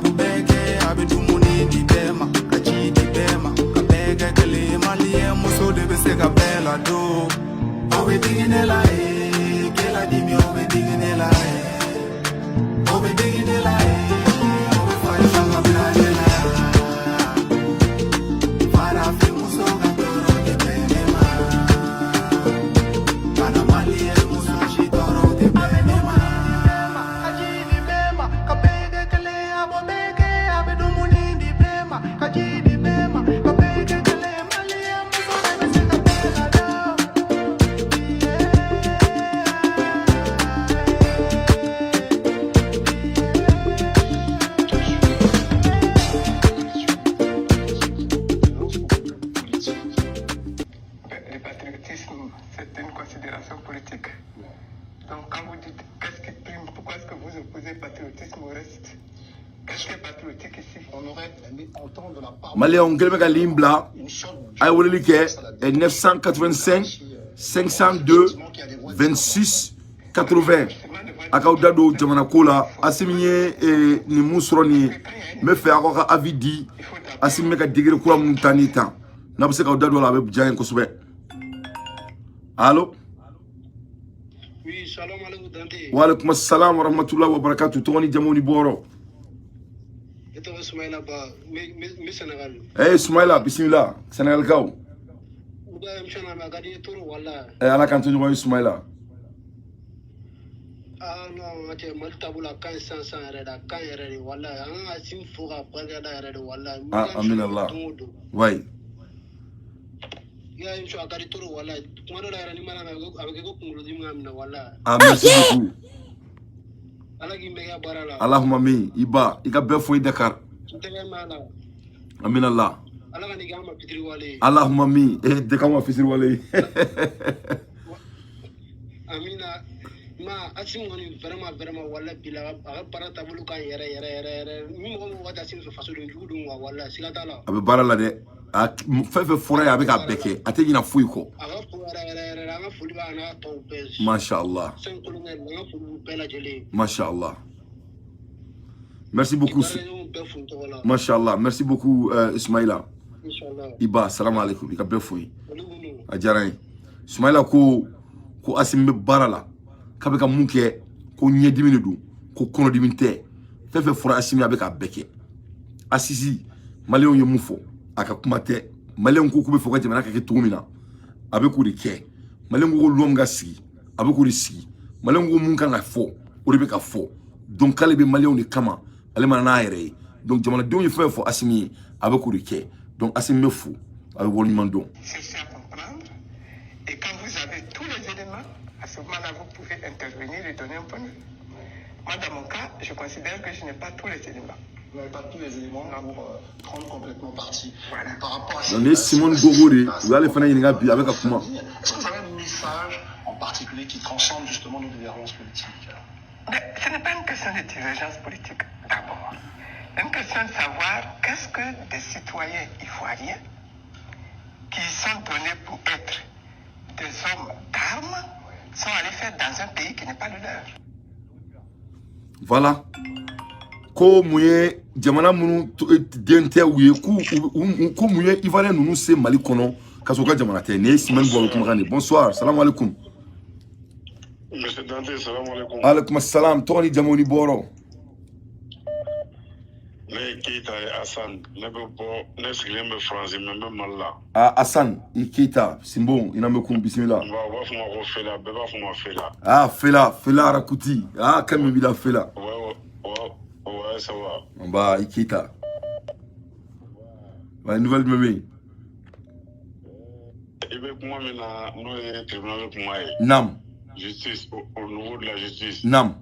Abe dumuni di bema, kachi di bema, kabega kele malie muso de besega bela do. Obe diginela kela di mi obe diginela obe diginela obe fai fanga blanela. Para fi muso gatoro de benema, kana malie muso shitoro de benema. Kachi di bema, kabega kele abobege abe dumuni di bema, kachi di bema, kabega kele malie muso de besega bela do. Le patriotisme, c'est une considération politique. Donc quand vous dites qu'est-ce qui prime, pourquoi est-ce que vous opposez patriotisme au reste? Qu'est-ce qui est patriotique ici? On aurait aimé entendre la parole. Maléon Gelmega Limbla, Aïwolike, 985 502 26 80. Akaudado Jamanakola, Assimie et Nimusroni, me fait avoir avidi, Assimeka Digre Kura Muntanita. Nabse Kaudado la Giant Kosobe. Allô? Oui, salam alaikum Dante. Wa alaikum assalam wa rahmatullahi wa barakatuh. Tony Jamoni Boro. Et toi, Soumaïla, mais Sénégal. Eh, Soumaïla, bismillah. Sénégal Gao. Eh, ala kanto juma Soumaïla. Ah non, tu mal tabula kan 500 reda kan reda wala an asim fuga pargada reda wala. Ah, amin Allah. Ouais. Ya insha Allah turu wala. Kumado la ni mala avec ko kungulu dimnga wala. Ah, merci beaucoup. Alagi mega barala. Allahumma mi iba ika befo Dakar. Amin Allah. Allahumma mi de kama fisir wale. Amina ma asim ngoni vraiment wala bila aga para tabulu kan yere mi mo wata sim so faso de judu wa wala sigata la. Abe barala de fefe fora avec a beke atejina fuiko. Aga fora aga fuli ba na to pes. Masha Allah. Sen kolonga nga fulu bela jeli. Masha Allah. Merci beaucoup. Mashallah. Merci beaucoup, Ismaïla. Iba, salam alaikum. Ika befoui. Adjaran. Ismaïla ko asimbe barala. Kabeka munke ko nye dimine du. Ko kono diminte. Fefe fura asimi abeka beke. Asisi Maléon ye mufo. Aka kumate. Maléon ko kube foka jemana kake tumina. Abeku de ke. Maléon ko luom ga sigi. Abeku de sigi. Maléon ko munka nga fo. Oribeka fo. Donc kalebe Maléon de kama. Donc jamana denw ye fɛn fɔ Assimi avec o de kɛ. Donc Assimi bɛ fo a bɛ waleɲuman dɔn. C'est à comprendre. Et quand vous avez tous les éléments, à ce moment-là, vous pouvez intervenir et donner un point de vue. Moi, dans mon cas, je considère que je n'ai pas tous les éléments. Vous n'avez pas tous les éléments pour prendre complètement parti. Voilà. Par rapport à donc ni Simone Gogori, vous allez faire une avec un comment. Est-ce que vous avez un message en particulier qui transcende justement nos divergences politiques? Mais ce n'est pas une question de divergence politique, d'abord. une question de savoir qu'est-ce que des citoyens ivoiriens qui sont donnés pour être des hommes d'armes sont allés faire dans un pays qui n'est pas le leur. Voilà. Ko muye jamana munu dente uye ku muye ivoirien nunu se Mali kono kasoka jamana te ne simen bo kuma gani. Bonsoir, salam alaikum. Monsieur Dante, salam alaikum. Alaikum assalam, Tony Jamoni Boro. Ne Keita Hassan, ne be bo ne sigilen be France mais be Malla. Ah Hassan, Keita, Simbon, ina me kum bismillah. Ba fuma ko fela, be ba fuma fela. Ah fela rakuti. Ah quand bila fela. Ouais, ça va. Bah Keita. Ouais, nouvelle mémé. Il veut comment maintenant nous tribunal pour moi. Nam. Justice au niveau de la justice. Nam.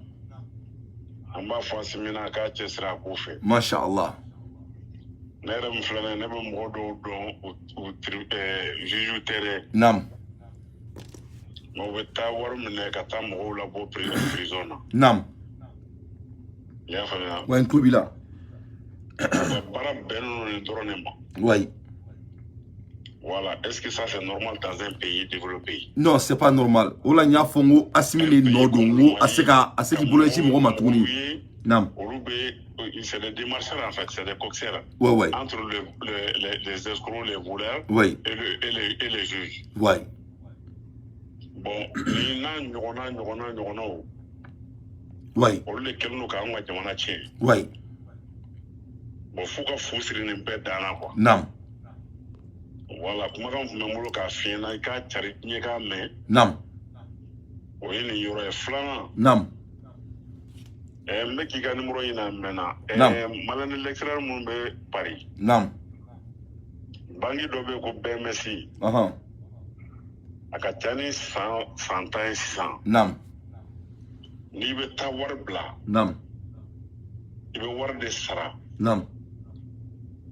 On va faire séminaire ka sera ko fait. Masha'Allah. Nere mflana ne be mo do au juge terrain. Nam. Mo beta war mine ka ta mo la bo prison. Nam. Ya fana. Ouais, un club là. Bara beno ne dronema. Ouais. Voilà, est-ce que ça c'est normal dans un pays développé? Non, c'est pas normal. Ola nya fongo assimiler nodongo aseki bolochi mo matuni. Nam. C'est des démarcheurs en fait, c'est des coxeurs. Ouais. Entre les escrocs, les voleurs et les juges. Ouais. Bon, ni na nyona. Ouais. On les kelno ka ngwa jamana tien. Ouais. Bon, faut que fousser ne peut dana quoi. Nam. Voilà, kuma kan fuma molo ka fiena ka chari nye ka me. Nam. O yini yoro e flana. Nam. Me ki ga numéro ina mena. Malani lecturer mun be Paris. Nam. Bangi do be ko BMC. Aka tani 100 Nam. Ni be ta war bla. Nam. Ibe war de sara. Nam.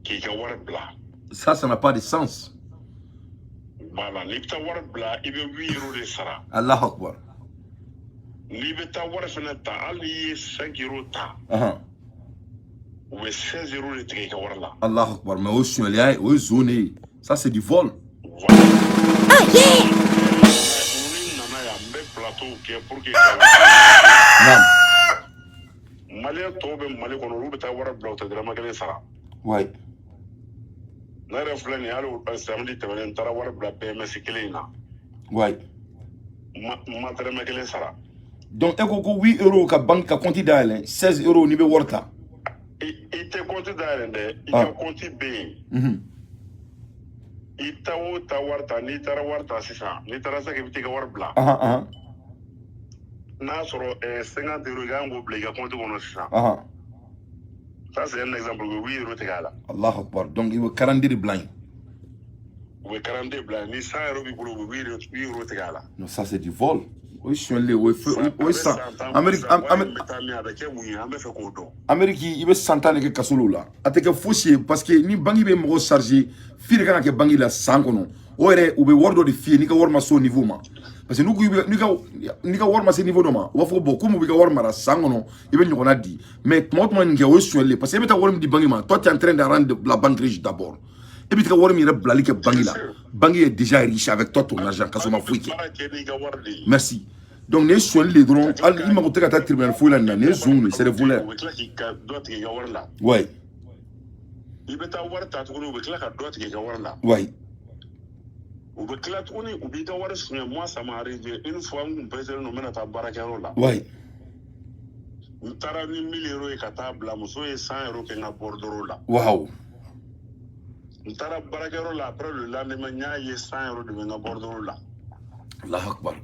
Ki ka war bla. Ça n'a pas de sens. Voilà, ni ta war bla ibe 8 euros de sara. Allah Akbar. Ni be ta war fenata ali 5 euros ta. Ou 16 euros de tige ka war la. Allah Akbar, mais au Somalia, au zone, ça c'est du vol. Voilà. Ah yeah. Plateau qui est pour que Malien tombe Malien qu'on roule ta war bla ta drama kele sara. Ouais. Na reflène allo samedi tawalen tara war bla PMS kelina. Ouais. Ma drama kele sara. Donc eko ko 8 euros ka banque ka compte d'aile 16 euros ni be worta. Il te compte d'aile de, il te compte B. Ita wo ta warta ni tara warta sisa ni tara sa ke bitika war bla. Na soro 50 euros ga ngo bla ga compte kono sisa. Ça c'est un exemple de 8 euros tegala. Allah Akbar. Donc il veut 40 blanc. Oui, 42 blanc. Ni 100 euros bi bolo 8 euros tegala. Non, ça c'est du vol. Oui, je suis allé. Oui, ça. Amérique, il veut s'entendre que Kasolo là. Avec foussier parce que ni bangi be mo chargé, fille kana ke bangi la sangono. Ore ube wordo de fille ni ka worma so niveau ma. Parce que ni ka worma ce niveau do ma. Wa fo beaucoup mo bi ka worma la sangono, ibe ni kona di. Mais moi nge wo suele parce que beta worm di bangi ma. Toi tu es en train de rendre la banque riche d'abord. Et puis tu worm ire blali ke bangi la. Bangi est déjà riche avec toi ton argent kasoma fouike. Merci. Donc les soins les drones, il m'a montré qu'à ta tribunal fou là, les zones, c'est les voleurs. Ouais. Il veut avoir ta tournée, ou bien la droite qui est là. Ouais. Ou bien la tournée, ou bien avoir soigné. Moi, ça m'est arrivé une fois, on peut dire, nous menons à Barakaro là. Ouais. Nous t'avons 1000 euros et 4 blamousso et 100 euros qui est à Bordeaux là. Waouh. Nous t'avons Barakaro là, après le lendemain, il y a 100 euros de à Bordeaux là. Allah Akbar.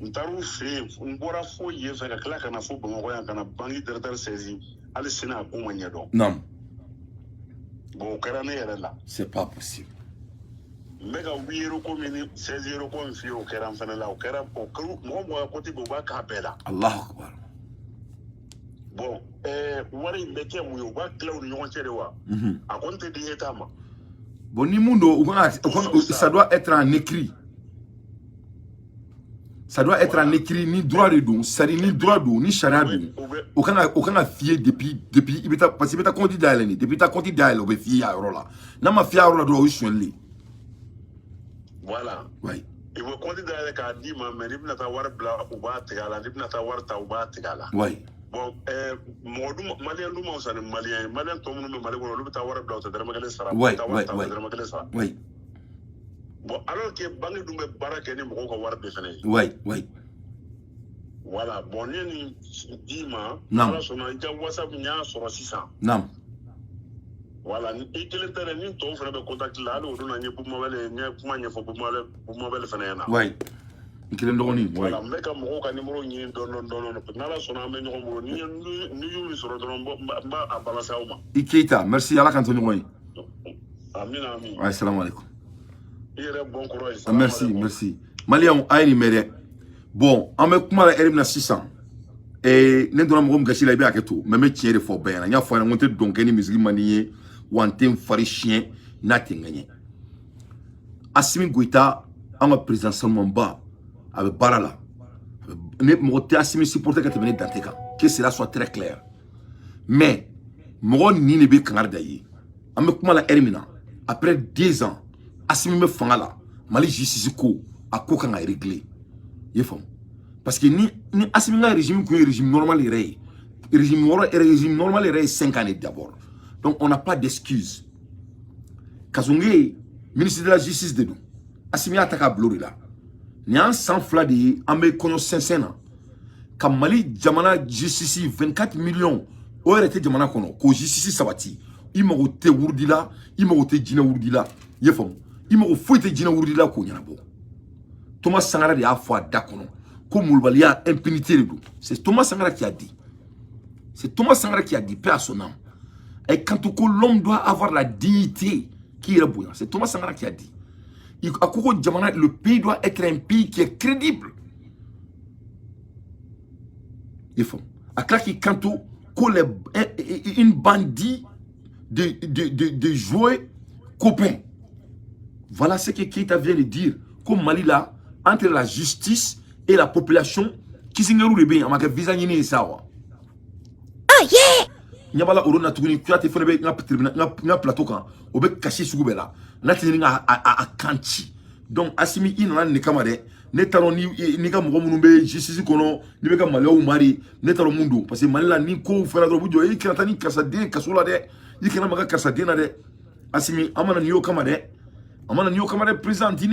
Ntaru fe mbora fo ye fe ka kla kana fo bango ya kana bangi directeur saisi ali sina ko manya do non bon karane yara la c'est pas possible mega wiro ko mini 16 euros ko fi o karam fana la o karam o kru mo mo ko ti bo ba ka bela Allah Akbar bon wari mbeke mu yo ba kla o nyon chere wa a konte di etama bon ni mundo ça doit être en écrit. Ça doit être en écrit, ni droit de don, ni droit de ni charia de aucun fier depuis, parce que tu as compté d'aller, depuis tu as compté d'aller, au fier à Rola. N'a ma fier à Rola doit aussi aller. Voilà. Oui. Il faut compter d'aller qu'à dire, mais il n'a pas voir blanc ou bas, il n'a pas voir ta ou bas, oui. Bon, Malien, nous, on s'en est Malien, tout le monde, Malien, on l'a voir blanc, c'est vraiment que ça. Oui. Bon, alors que Bangi Doumé Barak est numéro qu'on va définir. Oui. Voilà, bon, il y a une dima, non. Son WhatsApp, il y a sur 600. Non. Voilà, et quel est le temps pour le contact là, on a un peu de mal, pour m'avoir fait un an. Oui. Voilà, mais comme on a un numéro, il y a un don, son âme, nous sur le à balancer au moins. Ikeita, merci à la cantine. Amin. Ouais, salam alaikum. Bon courage. Merci. Malien, aïe, mais bon, on me comment la RM 600. Et nous donnons un gâchis là, bien que tout. Mais tiens, il faut bien. Il y a fois on te donc any musique manier, ou un thème fari chien, nothing gagné. Assimi Goïta, on a président seulement bas, avec Barala. Ne m'ôtez Assimi supporter que tu venais d'Anteka. Que cela soit très clair. Mais, mon ni ne be kangar d'ailleurs. On me comment la RM après 10 ans. Assimi me fangala mali justice ko ako kan régler yefam parce que ni Assimi nga régime ko régime normal régime normal 5 années d'abord, donc on n'a pas d'excuse. Kazunge ministre de la justice de nous Assimi ataka blori là ni en sans fladi ambe kono 500 kam mali jamana justice 24 millions o rete jamana kono ko justice sabati imo te wurdila imo te jina wurdila yefam il m'a offert dina wurila ko nyabo Thomas Sankara de a foi dakono ko mulbalia impunité de c'est Thomas Sankara qui a dit, paix à son âme. Et quand l'homme doit avoir la dignité qui est bouillant, c'est Thomas Sankara qui a dit, le pays doit être un pays qui est crédible. Il faut à claquer quand une bandit de jouer copain. Voilà ce que Keita vient de dire. Comme Mali là, entre la justice et la population, qui s'y est bien, on a visa et ça. Ah yeah! Nyabala orona tuguni tu as fait un plateau quand on peut cacher sous bela. On a tenu à Kanchi. Donc Assimi il n'a ni kamade, ne talon ni ka mo munumbe justice kono, ni be ka malio mari, ne talon mundu parce que Malila ni ko fera do bujo e kirata ni kasade kasula de, yikena maga kasade na de. Assimi amana ni yo kamade. Amana niyo kamare président ni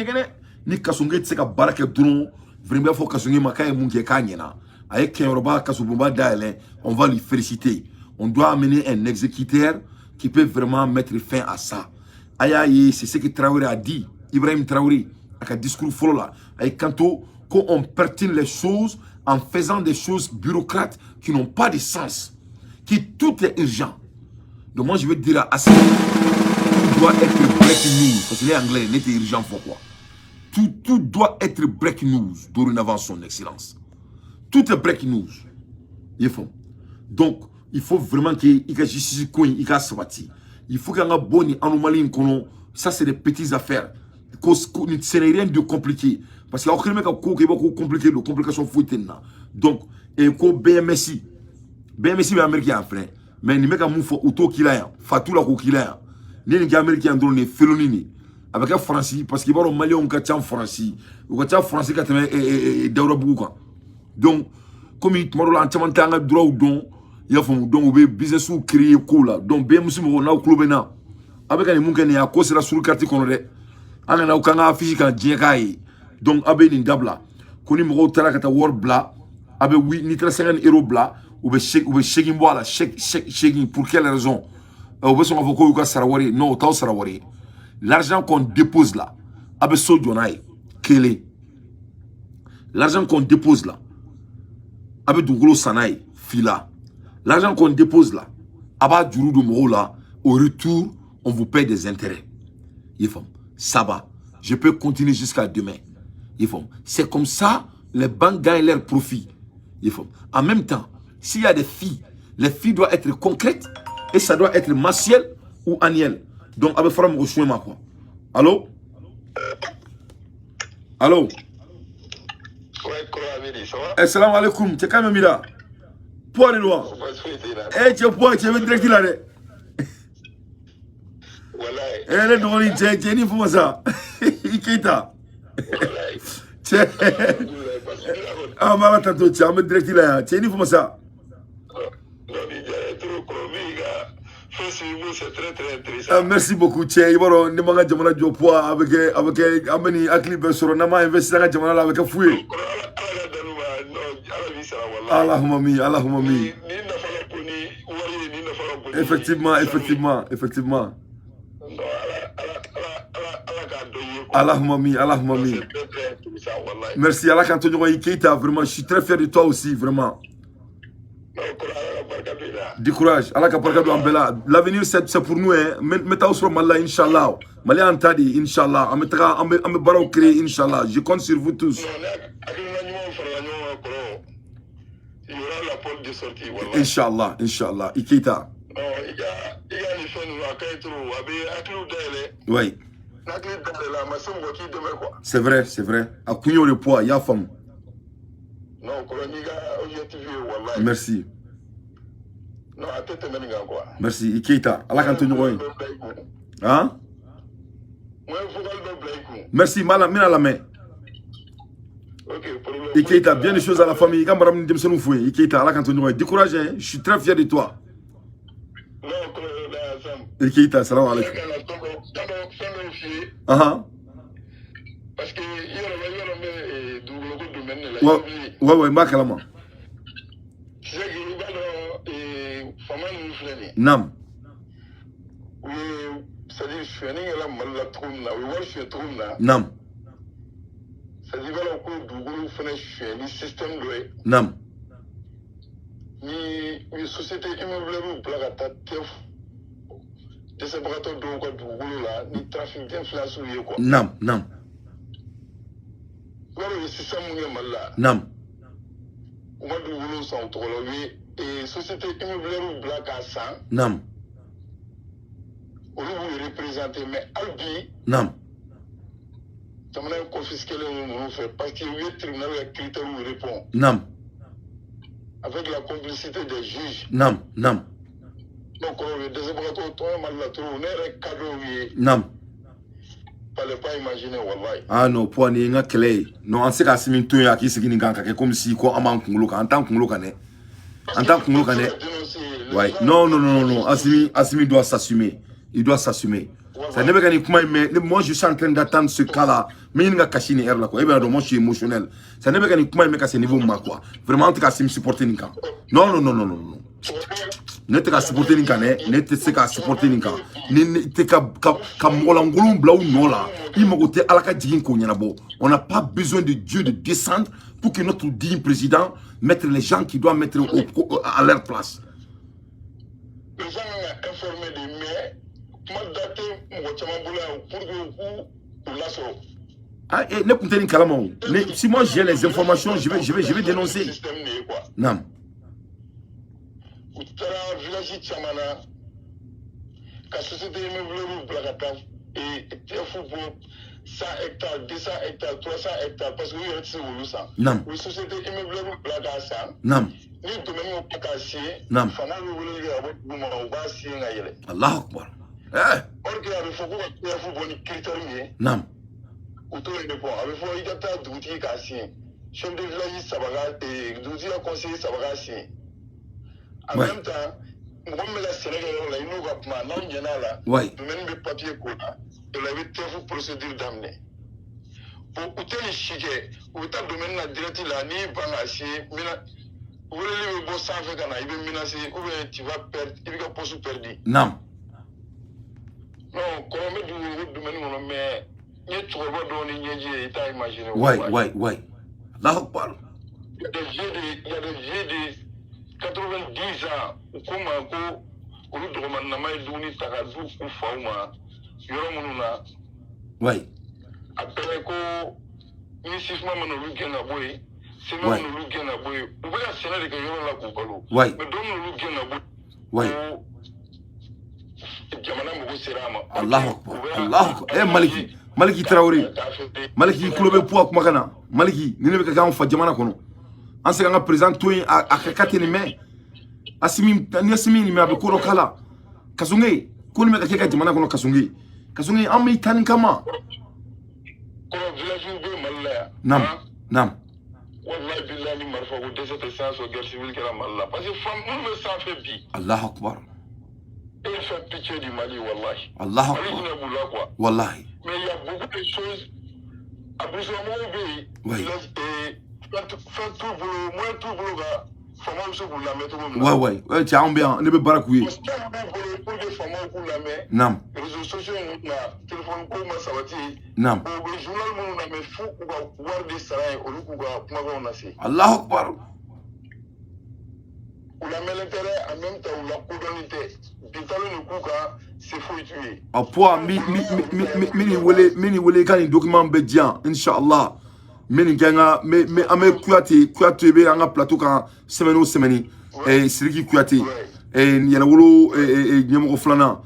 ni kasonge tseka baraka dron vraiment faut kasonge makaye munke kanyena avec Kenroba kasubumba daile on va lui féliciter. On doit amener un exécuteur qui peut vraiment mettre fin à ça. Aïe, c'est ce que Traoré a dit, Ibrahim Traoré avec un discours follow là avec kanto qu'on pertine les choses en faisant des choses bureaucrates qui n'ont pas de sens, qui tout est urgent. Donc moi je veux dire à ça doit être breaking news parce que les anglais n'étaient urgent pourquoi tout doit être breaking news dorénavant son excellence, tout est breaking news il faut donc il faut vraiment que il y a justice coin il y a sabati il faut qu'il y ait un bon anomalie ça c'est des petites affaires ce n'est rien de compliqué parce qu'il y a aucun mec qui est beaucoup compliqué de complications fouettées donc et ko BMSI est américain après mais ni mec a moufo auto qu'il a fatou la ko qu'il a ni les Américains ont donné felonini avec un Français parce qu'il va au Mali on catch en Français ou catch en Français quand même d'Europe quoi donc comme il m'a dit en tant que droit ou don il y a fond donc au business ou créer cola donc bien monsieur mo na au club na avec les mungene à cause la sur carte qu'on aurait ana na ukanga physique en djekai donc abe ni dabla koni mo tara kata world bla abe oui ni 50 € bla ou be checking bola checking pour quelle raison non, l'argent qu'on dépose là, l'argent qu'on dépose là, l'argent qu'on dépose là, au retour, on vous paye des intérêts. Ça va, je peux continuer jusqu'à demain. C'est comme ça, les banques gagnent leur profit. En même temps, s'il y a des filles, les filles doivent être concrètes. Et ça doit être mensuel ou annuel. Donc, avec Fram Rochouema quoi. Allô? Allô? Assalamu alaikum, tu es quand même là. Poids de loi. Eh, tu es poids, tu es direct là. Eh, les drôles, tu es ni pour ça. Ikita. Ah, maman, tantôt, tu es direct là. Tu es ni pour ça. C'est très intéressant. Ah, merci beaucoup, Tchè. Ibaro, ne manga jamana jo poids avec ameni akli sur nama investir nga jamana la avec foué. Allahumma mi, Allahumma mi. Effectivement. Allahumma mi. Merci, Allah Antonio Keita, vraiment, je suis très fier de toi aussi, vraiment. Du courage, Allah Kaparkado Ambela. L'avenir c'est pour nous, hein. Mettez-vous sur Mallah, Inch'Allah. Mallah Antadi, Inch'Allah. Ame Barao créé, Inch'Allah. Je compte sur vous tous. Inch'Allah. Ikita. Oui. C'est vrai. A Kunyo le poids, ya femme. Merci. Merci, Ikita. Allah Antonio. Hein? Merci, Mina la main. Ikita, bien des choses à la famille. Ikita, Allah Antonio. Découragé, je suis très fier de toi. Ikita, salam alaikum. Parce que ouais, Makalama. Nam. C'est-à-dire, je suis un Nam. C'est-à-dire, le système de Nam. Ni société immobilière plagata de ces bras de ni trafic d'inflation. Nam. Voilà le système là. Nam. On va nous sans trop et société immobilière black à 100. Nam. On vous représenter, mais Albi. Nam. Ça m'a confisqué le fait parce qu'il y a 8 tribunaux avec critères où il répond. Nam. Avec la complicité des juges. Nam. Donc, le deuxième on est cadeau. Nam. Fallait pas imaginer, wallahi. Ah non, pour n'y a clé. Non, on sait qu'à ce moment-là, il y a qui se gagne comme si quoi, en tant que l'on en tant que nous, ouais. Non. Assimi doit s'assumer. Il doit s'assumer. Ça n'est pas mais moi je suis en train d'attendre ce cas-là. Mais il n'y a caché ni là quoi. Et bien moi je suis émotionnel. Ça n'est pas mais qu'à ce niveau moi quoi. Vraiment en tout cas me supporter Nika. Non. Ne te qu'à supporter Nika ne te qu'à supporter Nika. Ne te qu'à molangolon blau non là. Il m'a côté à la kadjin ko nyana bo. On n'a pas besoin de Dieu de descendre pour que notre digne président mette les gens qui doivent mettre à leur place. Les gens sont informés de mais si moi j'ai les informations, je vais dénoncer. Non. Et 100 hectares, 200 hectares, 300 hectares, parce que vous êtes sur le sang. Non. Oui, société immobilière blague à ça. Non. Ni domaine au pacassier. Non. Fana vous voulez dire à votre moment, on va s'y engager. Allah Akbar. Or que avec faut que vous bonne critère. Non. Autour de bon, avec faut il y a ta douti cassien. Chef de village sabaga et douti a conseiller sabaga sien. En même temps, on me la Sénégal là, il nous va pas non yana là. Domaine de papier quoi. Il avait une procédure d'amener. Pour outer les chiquets, ou ta domaine la directive là, ni bangassier, vous voulez le bon sang fait qu'on a, il va menacer, ou bien tu vas perdre, il va pas se perdre. Non. Non, quand on met du domaine, mais il y a trop de données, il y a t'as imaginé. Ouais. Là, on parle. Il y a des vieux de 90 ans, ou comme un coup, au lieu de remanamai d'uni taradou ou fauma. Oui. Après ko ni sifma manolu gena boy, c'est moi manolu gena boy. Ou bien c'est là que yo la ko balo. Oui. Mais donc manolu gena boy. Oui. Jamana mo sirama. Allah Akbar. Eh Maliki Traoré. Maliki Klobe Pouak Makana. maliki ni ne be ka fa jamana kono an se nga président to a ka kateni me asimi ni asimi ni me abe ko kala kasunge ko ni me ka ke jamana kono kasunge am mi tan kama ko village be malla nam wallahi billahi marfa ko dese te sans guerre civile que la malla parce que femme on veut ça fait bi Allah akbar il fait pitié du Mali wallahi Allah akbar wallahi mais il y a beaucoup de choses après ce moment faire tout boulot moins tout boulot là fama se pour la mettre ouais tu as bien ne be barakuye pour que fama pour la mettre nam réseaux sociaux na téléphone ko ma sabati nam le journal mon na me fou ko voir des saray au lieu ko kuma ko na se Allah akbar ou la met l'intérêt en même temps ou la coudonité bitalo ne kuka c'est fou tuer a poa mini wole kan document be dia inshallah mini ganga me ame kuyate be anga plateau kan semaine siriki kuyate yala wolo nyemo flana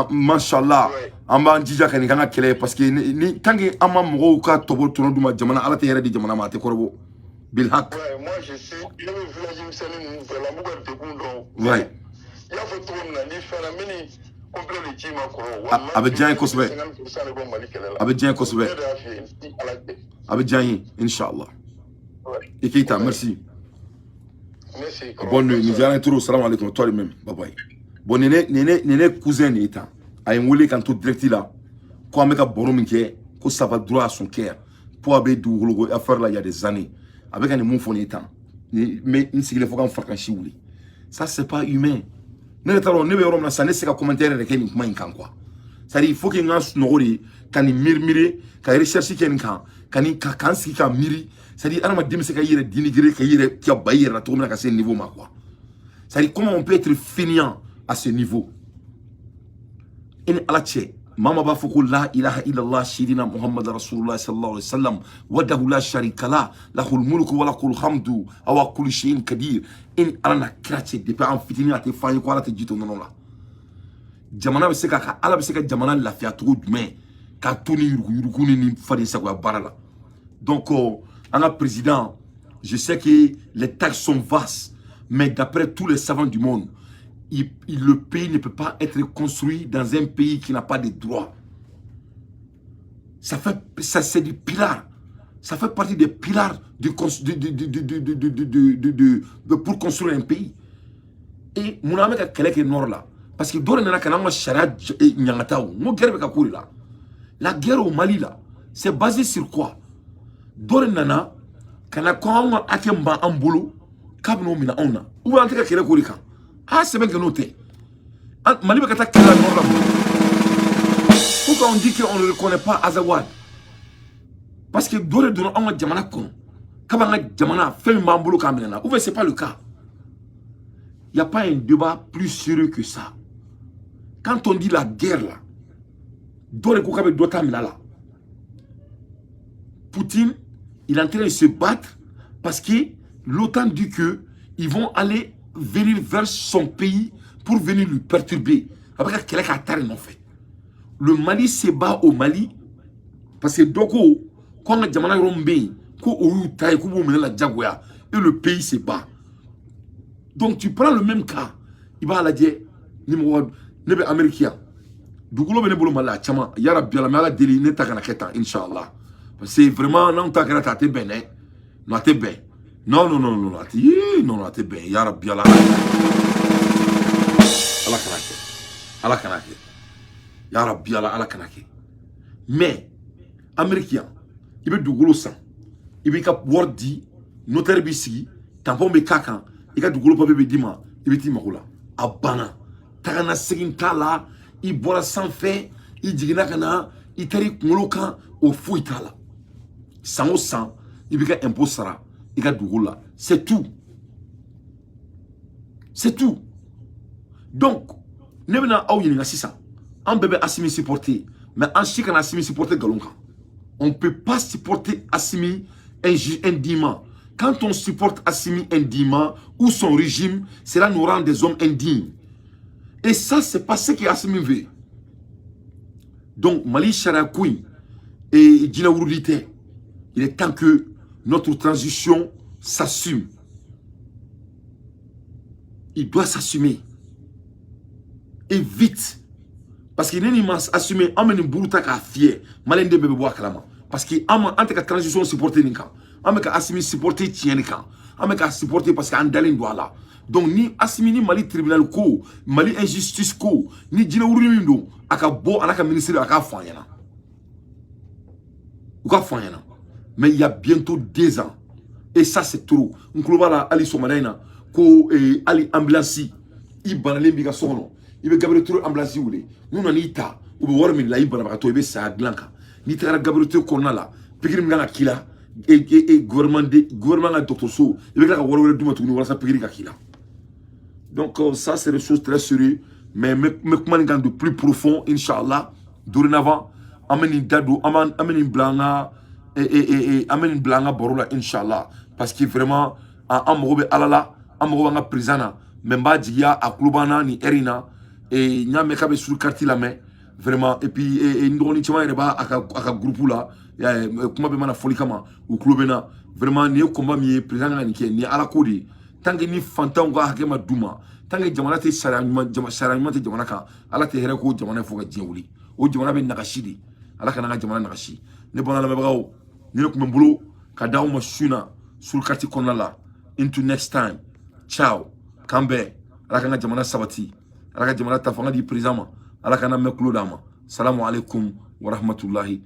mashallah amba njija kan ganga kele parce que ni tangi ama mo ka tobo tono duma jamana ala te yere di jamana ma te korbo bil hak moi je sais le village msani la muga te kundo ouais il a fait tourner la ni faire la mini complet le team ko Abidjan Kosbe Abidjan Kosbe Abidjan inshallah Ikita merci bonne nuit nous allons trop salam alaikum toi même bye bye bon nene cousin eta ay ngolé kan to direct là ko ameka borom nke ko ça va droit à son cœur pour abe du logo affaire là il y a des années avec un mon fond eta mais il s'il faut qu'on fasse chiuli ça c'est pas humain ne taro ne be rom na sané c'est ka commentaire de ken kuma inkan quoi ça dit il faut que ngas nogori kan mirmire ka recherche ken kan ski ka miri ça dit ana ma dim se ka yire dinigrer ka yire ki bayira na to na ka ce niveau ma quoi ça dit comment on peut être fainéant à ce niveau in alache mama ba fuku la ilaha illallah shidina muhammad rasulullah sallallahu alaihi wasallam wadahu la sharika la lahul mulku wa lahul hamdu aw kulli shay'in kadir in alana krache de pa en fitini ate fany ko ala te jito non la jamana be se ka ala be se ka jamana lafiya to dumé ka toni yuruguni ni fadi sa ko barala donc en président je sais que les taxes sont vastes mais d'après tous les savants du monde le pays ne peut pas être construit dans un pays qui n'a pas de droits. Ça c'est du pilar. Ça fait partie des pilars pour construire un pays. Et mon ami a quelqu'un nord là. Parce que d'ores nana kana ma charia nyangataou. Mo guerre ka kouri là. La guerre au Mali là, c'est basé sur quoi? D'ores nana kana ko akemba ambulu kabno mina ona. Ou anteka kele kouri kan. Ah, c'est bien que noté. Mali Bakata Kela Nord. Pourquoi on dit qu'on ne reconnaît pas Azawad? Parce que Dore Dono Anga Djamana Kon. Kabanga Djamana fait un bambolo Kamena. Ou c'est pas le cas. Il n'y a pas un débat plus sérieux que ça. Quand on dit la guerre là, Dore Kokabe Dotamina là. Poutine, il est en train de se battre parce que l'OTAN dit que ils vont aller venir vers son pays pour venir lui perturber. Après quel est fait. Le Mali se bat au Mali parce que Doko, quand on a Djamana Rombe, et le pays se bat. Donc tu prends le même cas, il va à la dire, numéro nebe américain. Dougulo bene bolo mala chama yara biala mala deli ne takana keta inshallah. C'est vraiment non takana tate ben hein. Non ate ben. Non, t'es bien. Ya Rabbi, Allah kanake. Ya Rabbi, Allah kanake. Mais, Américain, il veut du gros sang. Il veut cap wordi, notaire bisi, tampon be kaka, il a du gros papier dima, il veut dire maroula. Abana, takana segin kala, il boit sans fait, il dit kana, il tari moloka au fou itala. Sang au sang, il veut qu'un impôt sera. C'est tout. C'est tout. Donc, nous avons un bébé Assimi supporté, mais en chican Assimi supporté Galonga. On ne peut pas supporter Assimi indimement. Quand on supporte Assimi indimement ou son régime, cela nous rend des hommes indignes. Et ça, c'est pas ce qu'Assimi veut. Donc, Mali Charakoui et Djina Wurulite, il est temps que notre transition s'assume. Il doit s'assumer. Et vite. Parce qu'il n'est pas assumé, on ne peut pas fier. Malin de bébé bois kalama. Parce qu'il a en tant que transition supporter nika. On peut assumer supporter tienika. On peut supporter parce qu'en dalin doit là. Donc ni assimi ni Mali tribunal ko, Mali injustice ko, ni djina wuri ndo aka bo anaka ministère aka fanyana. Uka fanyana. Mais il y a bientôt 2 ans. Et ça c'est trop. Nkulobala Ali Somalaina ko Ali Ambulanci i banale mbiga sono. Ibe Gabriel Touré Ambulanci wule. Nous nani ta ube warmin la ibana bakato ibe sa glanka. Ni tara Gabriel Touré konala. Pikiri mga kila gouvernement Dr So ibe ka warwere duma tuguni wala sa pikiri ka kila. Donc ça c'est des choses très sérieuses. Mais comment de plus profond, Inch'Allah, dorénavant, amène dado, amène blanga amène blanga borola, Inch'Allah. Parce que vraiment, amoureux alala, amoureux prisana, même pas dia à klubana ni erina et nya mekabe sur quartier la main vraiment et puis ndoni chama reba aka groupe là comment be mana folie kama ou klubena vraiment ni combat mi prisana ni ke ni ala kodi. Tant que ni fantan ga hakema duma tant que jamana te saranyuma te jamana ka ala te here ko jamana fo ga jewuli o jamana be nakashidi ala kana jamana nakashi ne bona la mebagaw ni ko mbulu ka daw ma suna sur quartier konala into next time ciao kambe ala kana jamana sabati ala ka jamana tafanga di président ala kana meklo dama salamu alaikum wa rahmatullahi